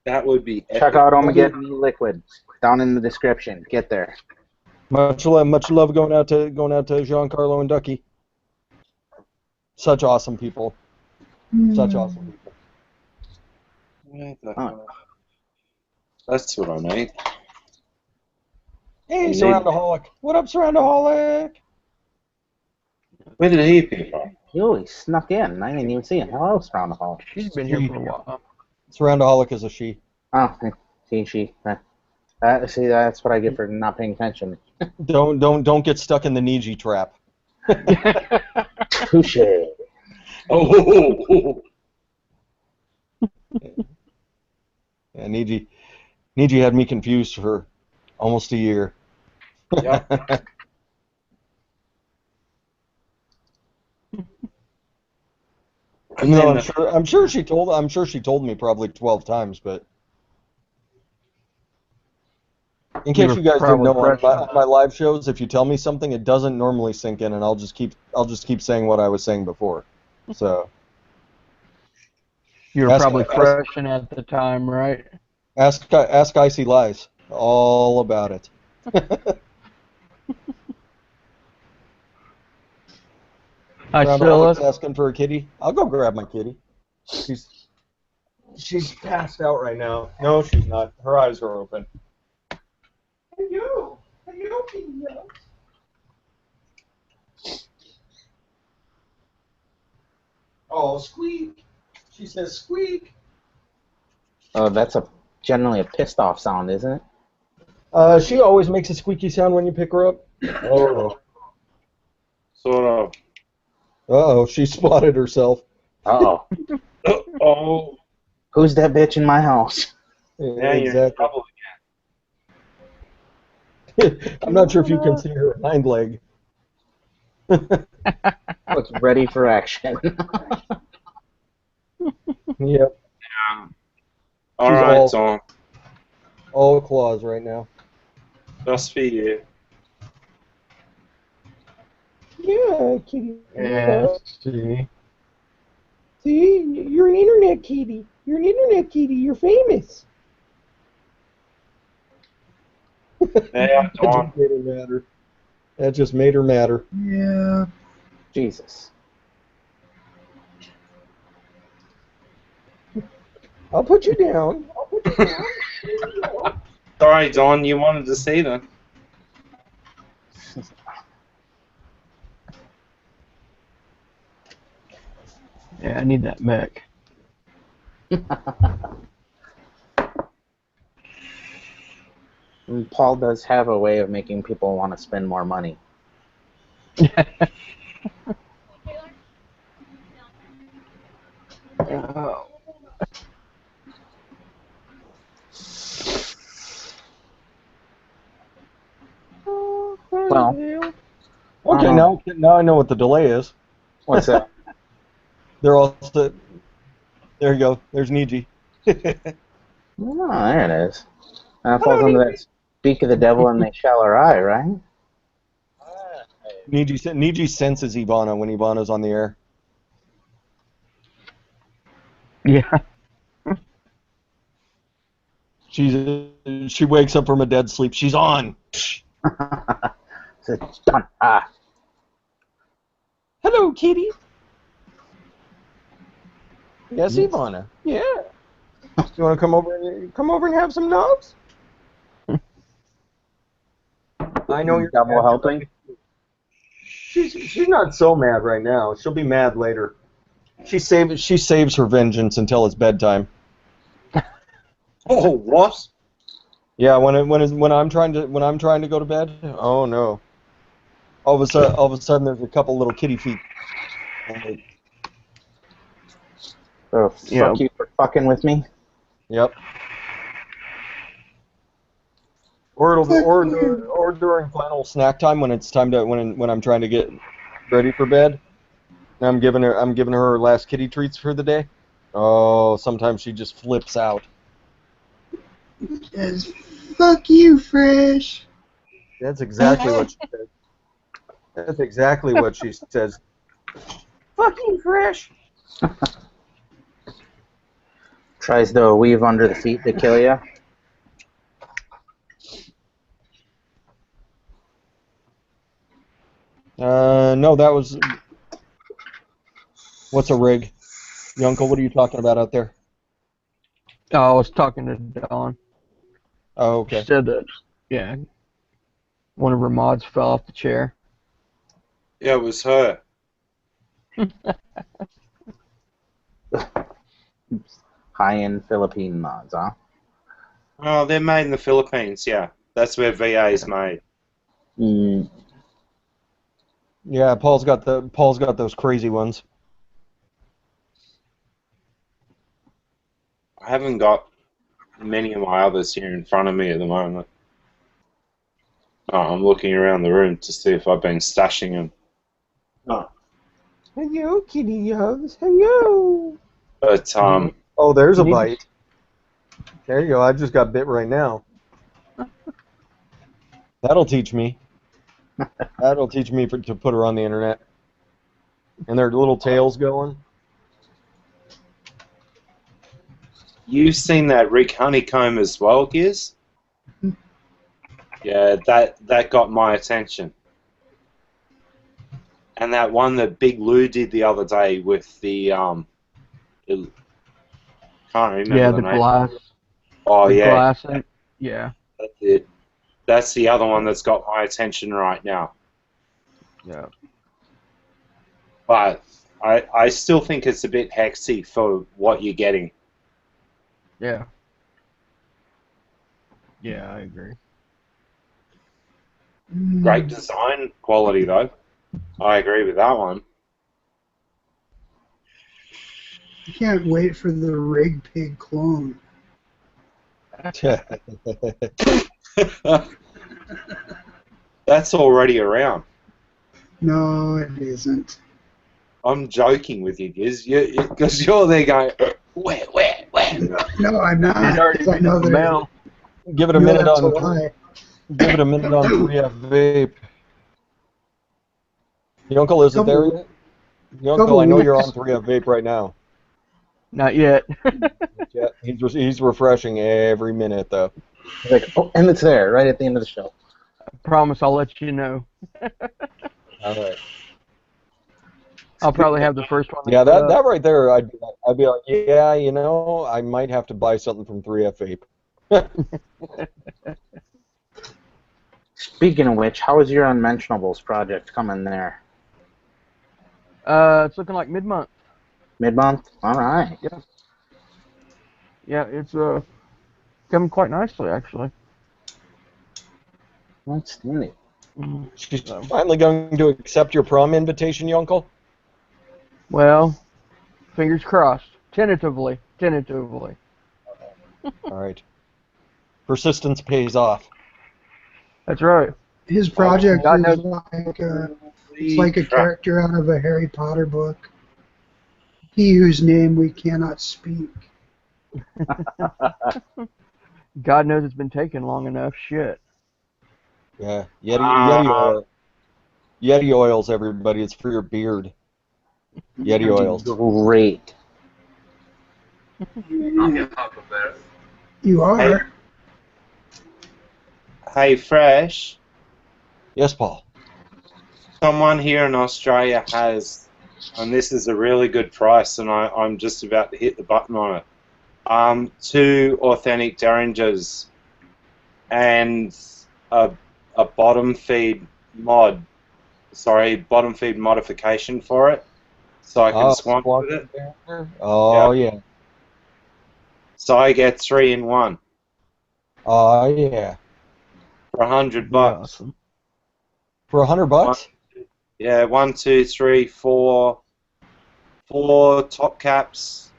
That would be epic. Check out Ohmageddon Eliquid down in the description. Get there. Much love going out to Giancarlo and Ducky. Such awesome people. Such awesome people. That's what I need. Hey, Surroundaholic. What up, Surroundaholic? Where did he appear from? Yo, he snuck in. I didn't even see him. Hello, Surroundaholic. She's been here for a while. Surroundaholic is a she. Oh, she. See, that's what I get for not paying attention. Don't get stuck in the Niji trap. Touche. Oh. Yeah, Niji had me confused for almost a year. Yep. No, I'm sure she told me probably 12 times, but in case you guys didn't know, on my live shows, if you tell me something, it doesn't normally sink in, and I'll just keep saying what I was saying before. So you were probably freshen at the time, right? Ask Icy Lies all about it. Alex asking for a kitty. I'll go grab my kitty. She's passed out right now. No, she's not. Her eyes are open. Hello, kitty. Oh, squeak. She says squeak. Oh, that's generally a pissed off sound, isn't it? She always makes a squeaky sound when you pick her up. Oh. Sort of. Uh-oh, she spotted herself. Uh-oh. Oh. Who's that bitch in my house? Yeah, you're in trouble again. I'm not sure if you can see her hind leg. Looks ready for action. Yep. Yeah. All right, Tom. All claws right now. Just for you. Yeah, kitty. Yeah. See, you're an internet kitty. You're an internet kitty. You're famous. Yeah, Tom. That just made her madder. Yeah. Jesus. I'll put you down. Sorry, Don, you wanted to see them. yeah, I need that mech. Paul does have a way of making people want to spend more money. Oh. Well, okay, now I know what the delay is. What's that? They're all set. There you go. There's Niji. Oh, there it is. That falls under that speak of the devil and they shall awry, right? Niji senses Ivana when Ivana's on the air. Yeah. She wakes up from a dead sleep. She's on. Hello, kitty. Yes, Ivana. Yeah. You want to come over and have some knobs? I know you're double mad. helping. She's not so mad right now. She'll be mad later. She saves her vengeance until it's bedtime. Oh, what? Yeah, when I'm trying to go to bed. Oh no! All of a sudden, there's a couple little kitty feet. Oh, fuck you for fucking with me. Yep. Or during final snack time when it's time to when I'm trying to get ready for bed. And I'm giving her her last kitty treats for the day. Oh, sometimes she just flips out. Says, fuck you, Fresh. That's exactly what she says. That's exactly what she says. Fucking Fresh. Tries to weave under the feet to kill you. No, that was. What's a rig? Yunkel, what are you talking about out there? Oh, I was talking to Dawn. Oh, okay. She said that, yeah, one of her mods fell off the chair. Yeah, it was her. High-end Philippine mods, huh? Oh, they're made in the Philippines, yeah. That's where VA is made. Mm. Yeah, Paul's got those crazy ones. I haven't got many of my others here in front of me at the moment. Oh, I'm looking around the room to see if I've been stashing them. Oh. Hello, kitty hugs. Hello. But, Oh, there's a bite. There you go. I just got bit right now. That'll teach me. That'll teach me to put her on the internet. And their little tails going. you've seen that Rick Honeycomb as well, Giz? Yeah, that got my attention. And that one that Big Lou did the other day with the can't remember Yeah, the the name. glass. Oh the yeah, glass. Yeah. that's it. That's the other one that's got my attention right now. Yeah. But I still think it's a bit hexy for what you're getting. Yeah. Yeah, I agree. Great design quality though. I agree with that one. I can't wait for the Rig Pig clone. That's already around. No, it isn't. I'm joking with you, Giz, because you're there going, where? No, I'm not. It's already 'Cause I know that. Mel. Give it a I know minute that's a on. lie. Give it a minute on 3F Vape. Your uncle isn't there yet? Your uncle, I know you're on 3F Vape right now. Not yet. Yeah, he's refreshing every minute though. Like, oh, and it's there, right at the end of the show. I promise I'll let you know. All right. I'll probably have the first one. Yeah, that right there, I'd be like, yeah, you know, I might have to buy something from 3F Vape. Speaking of which, how is your Unmentionables project coming there? It's looking like mid-month. Mid-month? All right. Yeah, it's coming quite nicely actually. Outstanding. She's finally going to accept your prom invitation, your uncle? Well, fingers crossed. Tentatively. All right. Persistence pays off. That's right. His project God is knows. it's like a character out of a Harry Potter book. He whose name we cannot speak. God knows it's been taking long enough. Shit. Yeah, Yeti oil. Yeti oils, everybody. It's for your beard. Yeti oils. Great. You are. Hey, Fresh, Yes, Paul. someone here in Australia has, and this is a really good price, and I'm just about to hit the button on it, 2 authentic Derringers and a a bottom feed modification for it, so I can squat with it. Oh yeah. So I get 3 in 1 Oh yeah. for $100. Awesome. For $100? Yeah, 1, 2, 3, 4, 4 top caps.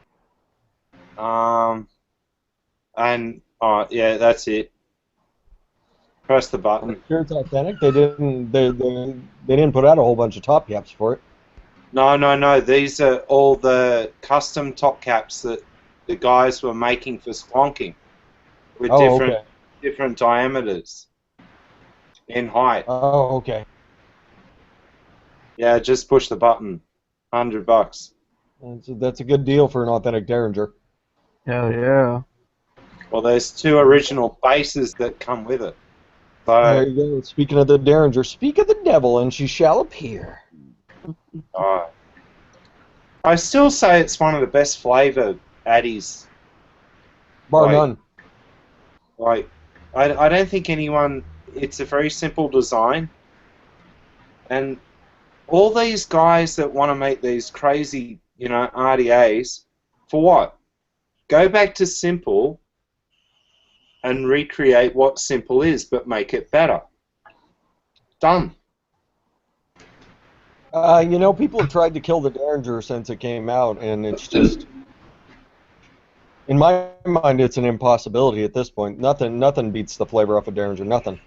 And yeah, that's it. Press the button. Sure, it's authentic. They didn't put out a whole bunch of top caps for it. No. These are all the custom top caps that the guys were making for squonking with different diameters in height. Oh, okay. Yeah, just push the button. $100. That's a good deal for an authentic Derringer. Hell yeah. Well, there's 2 original bases that come with it. So, There you go. Speaking of the Derringer, speak of the devil, and she shall appear. I still say it's one of the best flavor Addies. Bar none. Like, I don't think anyone. It's a very simple design, and all these guys that want to make these crazy, RDAs, for what? Go back to simple and recreate what simple is, but make it better. Done. People have tried to kill the Derringer since it came out, and it's just, in my mind, it's an impossibility at this point. Nothing beats the flavor off a Derringer. Nothing.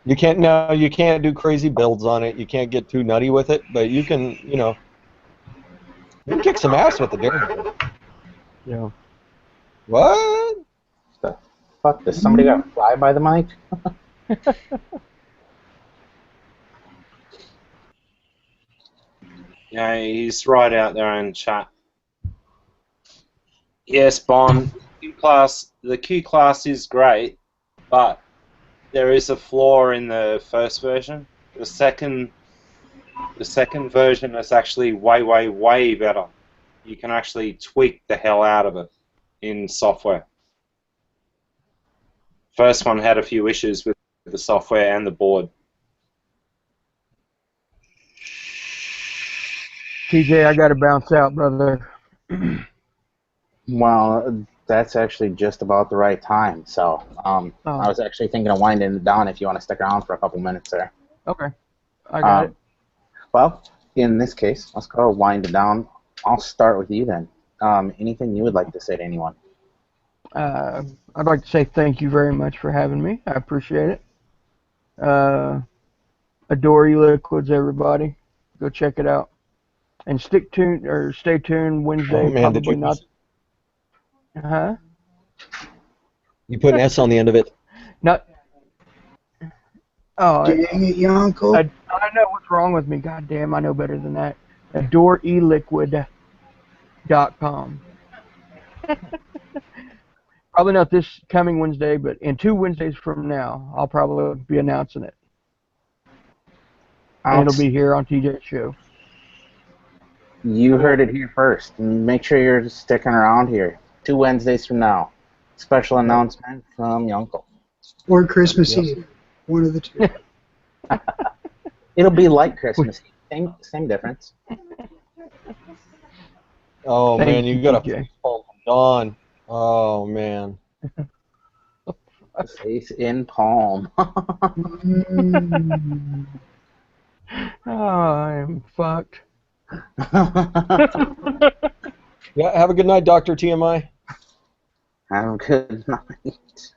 You can't do crazy builds on it. You can't get too nutty with it, but you can kick some ass with the Derringer. Yeah. What? The fuck? Does somebody got a fly by the mic? Yeah, he's right out there in chat. Yes, Bond. The Q class is great, but there is a flaw in the first version. The second version is actually way better. You can actually tweak the hell out of it in software. First one had a few issues with the software and the board. TJ, I gotta bounce out, brother. Well, that's actually just about the right time. So, I was actually thinking of winding it down if you want to stick around for a couple minutes there. Okay. I got it. Well, in this case, let's go wind it down. I'll start with you then. Anything you would like to say to anyone? I'd like to say thank you very much for having me. I appreciate it. Adore Eliquids, everybody. Go check it out. And stay tuned Wednesday. Oh, man, probably not. Huh? You put an S on the end of it. Not. Oh, Dang it, Yonko. I know what's wrong with me. God damn, I know better than that. AdoreEliquid.com. Probably not this coming Wednesday, but in 2 Wednesdays from now, I'll probably be announcing it. And it'll be here on TJ's show. You heard it here first. Make sure you're sticking around here. 2 Wednesdays from now. Special announcement from Yonko. Or Christmas Eve. One of the 2. It'll be like Christmas Eve. Same difference. Oh, Thank man, you got a TJ. phone from Dawn. Oh, man. Face in palm. Oh, I'm fucked. Yeah, have a good night, Dr. TMI. Have a good night.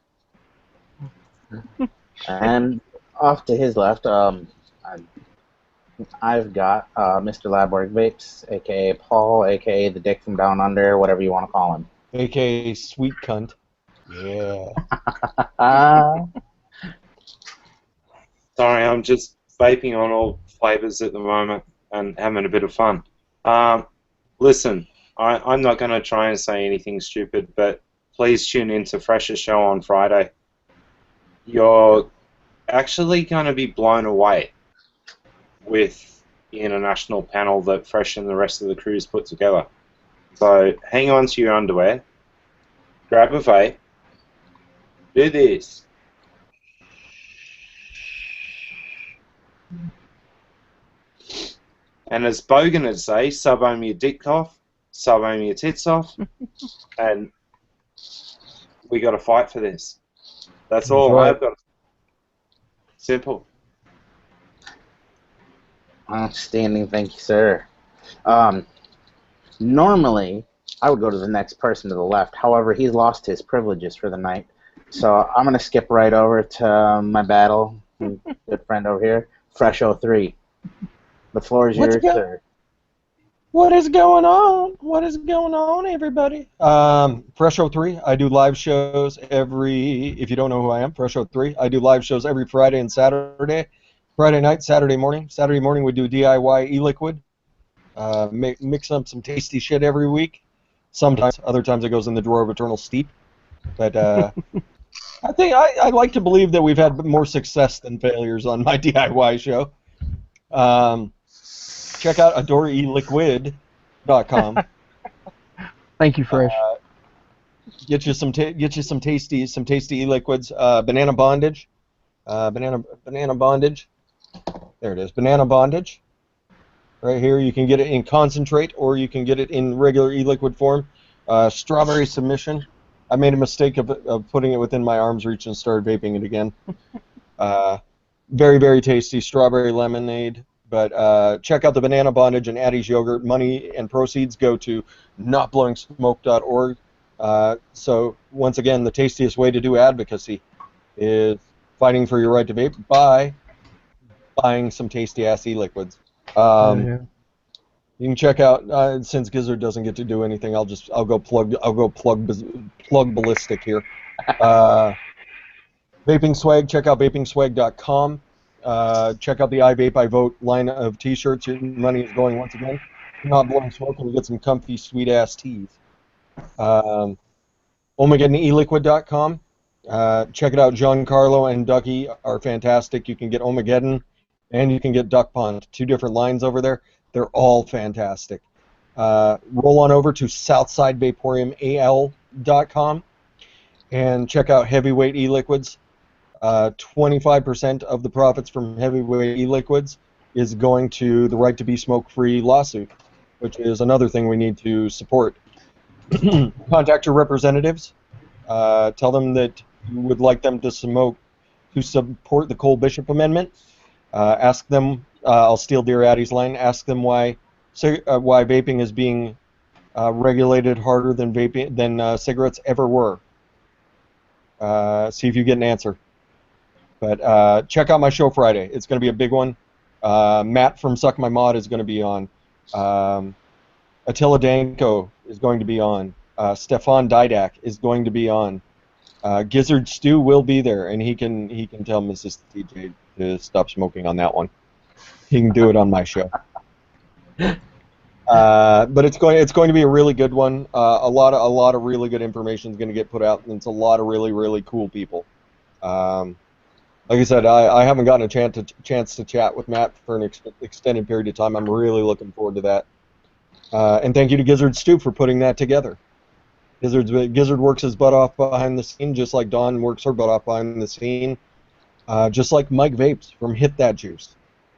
And off to his left, I've got Mr. Labwork Vapes, a.k.a. Paul, a.k.a. the Dick from Down Under, whatever you want to call him. A.k.a. Sweet Cunt. Yeah. Sorry, I'm just vaping on all flavors at the moment and having a bit of fun. Listen, I'm not going to try and say anything stupid, but please tune in to Fresher Show on Friday. You're actually going to be blown away with the international panel that Fresh and the rest of the crews put together. So hang on to your underwear, grab a vape, do this, And as Bogan would say, sub-ohm your dick off, sub-ohm your tits off, and we got to fight for this. That's all right. I've got. Simple. Outstanding, thank you, sir. Normally, I would go to the next person to the left. However, he's lost his privileges for the night. So I'm going to skip right over to my battle, good friend over here, Fresh 03. The floor is yours, sir. What is going on? What is going on, everybody? Fresh 03, I do live shows if you don't know who I am, Fresh 03, I do live shows every Friday and Saturday. Friday night, Saturday morning. Saturday morning we do DIY e-liquid. Mix up some tasty shit every week. Sometimes, other times it goes in the drawer of eternal steep. But I think I like to believe that we've had more success than failures on my DIY show. Check out adoreeliquid.com. Thank you, Fresh. Get you some tasty e-liquids. Banana bondage. Banana bondage. There it is. Banana bondage. Right here, you can get it in concentrate, or you can get it in regular e-liquid form. Strawberry submission. I made a mistake of putting it within my arm's reach and started vaping it again. Very, very tasty strawberry lemonade. But check out the Banana Bondage and Addie's Yogurt. Money and proceeds go to notblowingsmoke.org. So, once again, the tastiest way to do advocacy is fighting for your right to vape by buying some tasty-ass e-liquids. Yeah. You can check out, since Gizzard doesn't get to do anything, I'll go plug ballistic here. Vaping Swag, check out vapingswag.com. Check out the I Vape I Vote line of t-shirts. Your money is going once again. Not blowing smoke, and you get some comfy, sweet-ass teas. OhmageddonEliquid.com. Check it out. Giancarlo and Ducky are fantastic. You can get Ohmageddon and you can get Duck Pond. 2 different lines over there. They're all fantastic. Roll on over to SouthsideVaporiumAL.com and check out Heavyweight E-Liquids. 25% of the profits from Heavyweight E-Liquids is going to the Right to Be Smoke-Free lawsuit, which is another thing we need to support. Contact your representatives. Tell them that you would like them to support the Cole Bishop Amendment. Ask them, I'll steal Dear Addie's line, ask them why vaping is being regulated harder than cigarettes ever were. See if you get an answer. But check out my show Friday. It's going to be a big one. Matt from Suck My Mod is going to be on. Attila Danko is going to be on. Stefan Didak is going to be on. Gizzard Stew will be there, and he can tell Mrs. TJ to stop smoking on that one. He can do it on my show. But it's going to be a really good one. A lot of really good information is going to get put out, and it's a lot of really, really cool people. Like I said, I haven't gotten a chance to chat with Matt for an extended period of time. I'm really looking forward to that. And thank you to Gizzard Stew for putting that together. Gizzard works his butt off behind the scene, just like Dawn works her butt off behind the scene. Just like Mike Vapes from Hit That Juice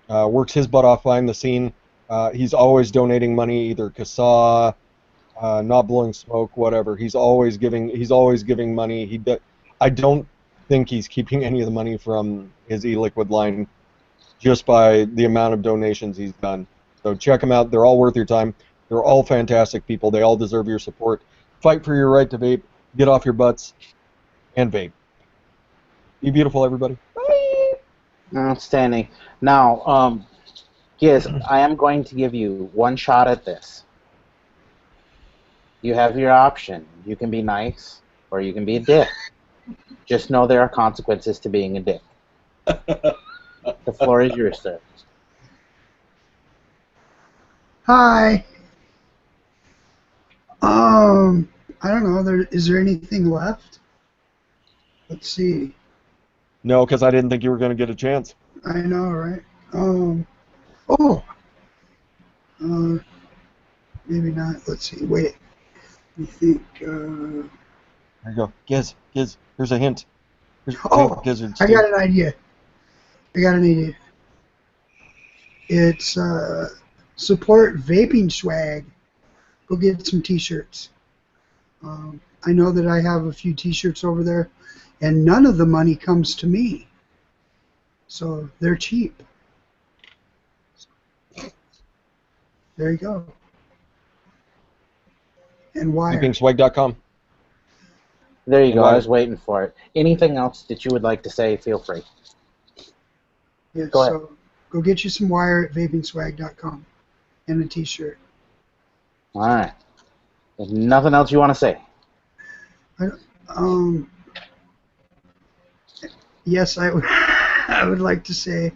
works his butt off behind the scene. He's always donating money, either CASA, Not Blowing Smoke, whatever. He's always giving money. I don't think he's keeping any of the money from his e-liquid line just by the amount of donations he's done. So check them out. They're all worth your time. They're all fantastic people. They all deserve your support. Fight for your right to vape. Get off your butts and vape. Be beautiful, everybody. Bye. Outstanding. Now, Giz, I am going to give you one shot at this. You have your option. You can be nice, or you can be a dick. Just know there are consequences to being a dick. The floor is yours, sir. Hi. I don't know. Is there anything left? Let's see. No, because I didn't think you were going to get a chance. I know, right? Maybe not. Let's see. Wait. I think. There you go. Giz. Here's a hint. I got an idea. It's support Vaping Swag. Go get some T-shirts. I know that I have a few T-shirts over there, and none of the money comes to me. So they're cheap. There you go. And wire. VapingSwag.com. There you go. I was waiting for it. Anything else that you would like to say, feel free. Yeah, Go ahead. so go get you some wire at vapingswag.com and a T-shirt. All right. If nothing else you want to say? Yes, I would like to say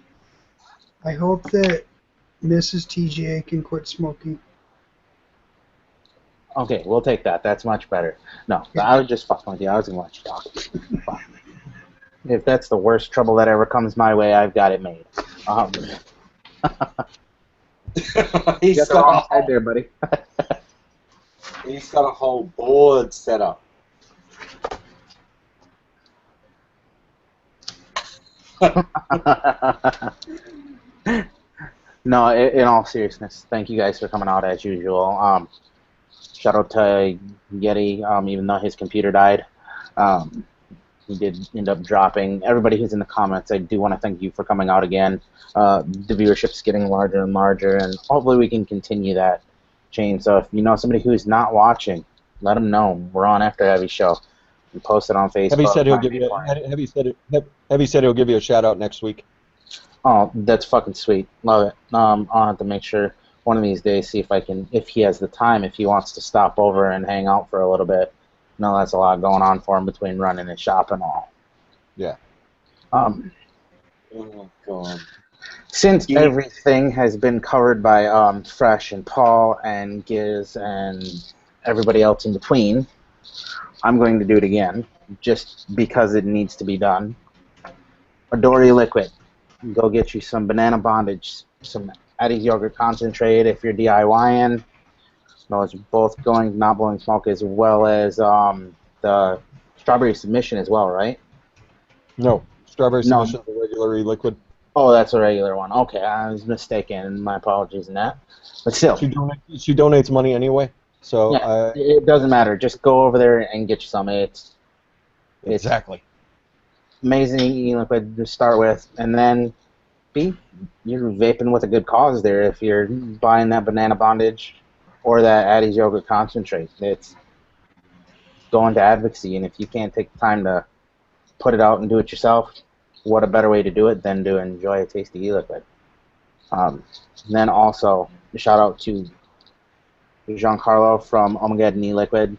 I hope that Mrs. TJ can quit smoking. Okay, we'll take that. That's much better. No, I was just fucking with you. I was going to let you talk. Fine. If that's the worst trouble that ever comes my way, I've got it made. He's got right there, buddy. He's got a whole board set up. No, in all seriousness, thank you guys for coming out as usual. Shout out to Yeti, even though his computer died. He did end up dropping. Everybody who's in the comments, I do want to thank you for coming out again. The viewership's getting larger and larger, and hopefully we can continue that chain. So if you know somebody who's not watching, let them know. We're on After Heavy Show. We post it on Facebook. Heavy said he'll give you. Heavy said he'll give you a shout out next week. Oh, that's fucking sweet. Love it. I'll have to make sure one of these days, see if I can, if he has the time, if he wants to stop over and hang out for a little bit. No, that's a lot going on for him between running his shop and all. Yeah. Oh God. Since everything has been covered by Fresh and Paul and Giz and everybody else in between, I'm going to do it again, just because it needs to be done. Advocacy Eliquid. Go get you some banana bondage, some Addie's yogurt concentrate if you're DIYing. Those both going, not blowing smoke, as well as the strawberry submission as well, right? No, strawberry submission is a regular e-liquid. Oh, that's a regular one. Okay, I was mistaken. My apologies in that. But still. She donates money anyway, so yeah, it doesn't matter. Just go over there and get you some. It's exactly amazing e-liquid to start with, and then you're vaping with a good cause there if you're buying that banana bondage or that Addie's yogurt concentrate. It's going to Advocacy, and if you can't take the time to put it out and do it yourself, what a better way to do it than to enjoy a tasty e-liquid. Then also, a shout out to Giancarlo from Ohmageddon Eliquid.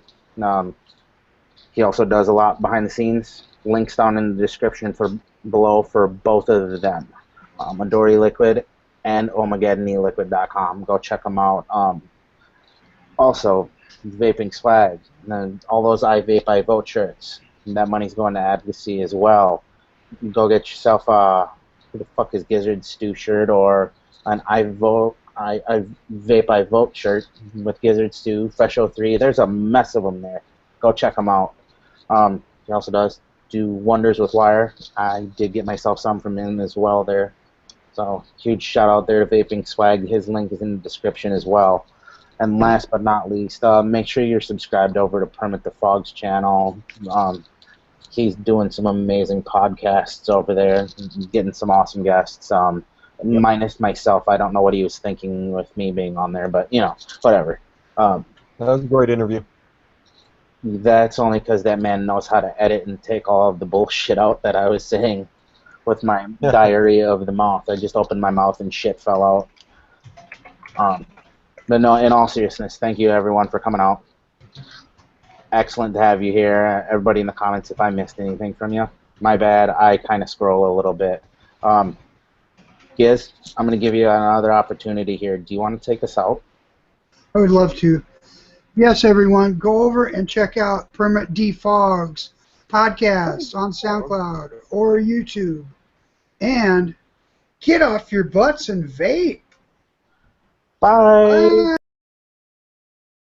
He also does a lot behind the scenes. Links down in the description below for both of them. Advocacy Eliquid and OhmageddonEliquid.com. Go check them out. Also, Vaping Swag, and all those I Vape, I Vote shirts. And that money's going to Advocacy as well. Go get yourself who the fuck is Gizzard Stew shirt or an I Vape, I Vote shirt with Gizzard Stew, Fresh 03. There's a mess of them there. Go check them out. He also does do wonders with wire. I did get myself some from him as well there. So huge shout out there to Vaping Swag. His link is in the description as well. And last but not least, make sure you're subscribed over to Permit the Frog's channel. He's doing some amazing podcasts over there, getting some awesome guests. Minus myself, I don't know what he was thinking with me being on there, but, you know, whatever. That was a great interview. That's only because that man knows how to edit and take all of the bullshit out that I was saying with my diarrhea of the mouth. I just opened my mouth and shit fell out. But no, in all seriousness, thank you everyone for coming out. Excellent to have you here. Everybody in the comments, if I missed anything from you, my bad. I kind of scroll a little bit. Giz, I'm going to give you another opportunity here. Do you want to take us out? I would love to. Yes, everyone, go over and check out Permit D Fog's podcast on SoundCloud or YouTube. And get off your butts and vape. Bye. Bye.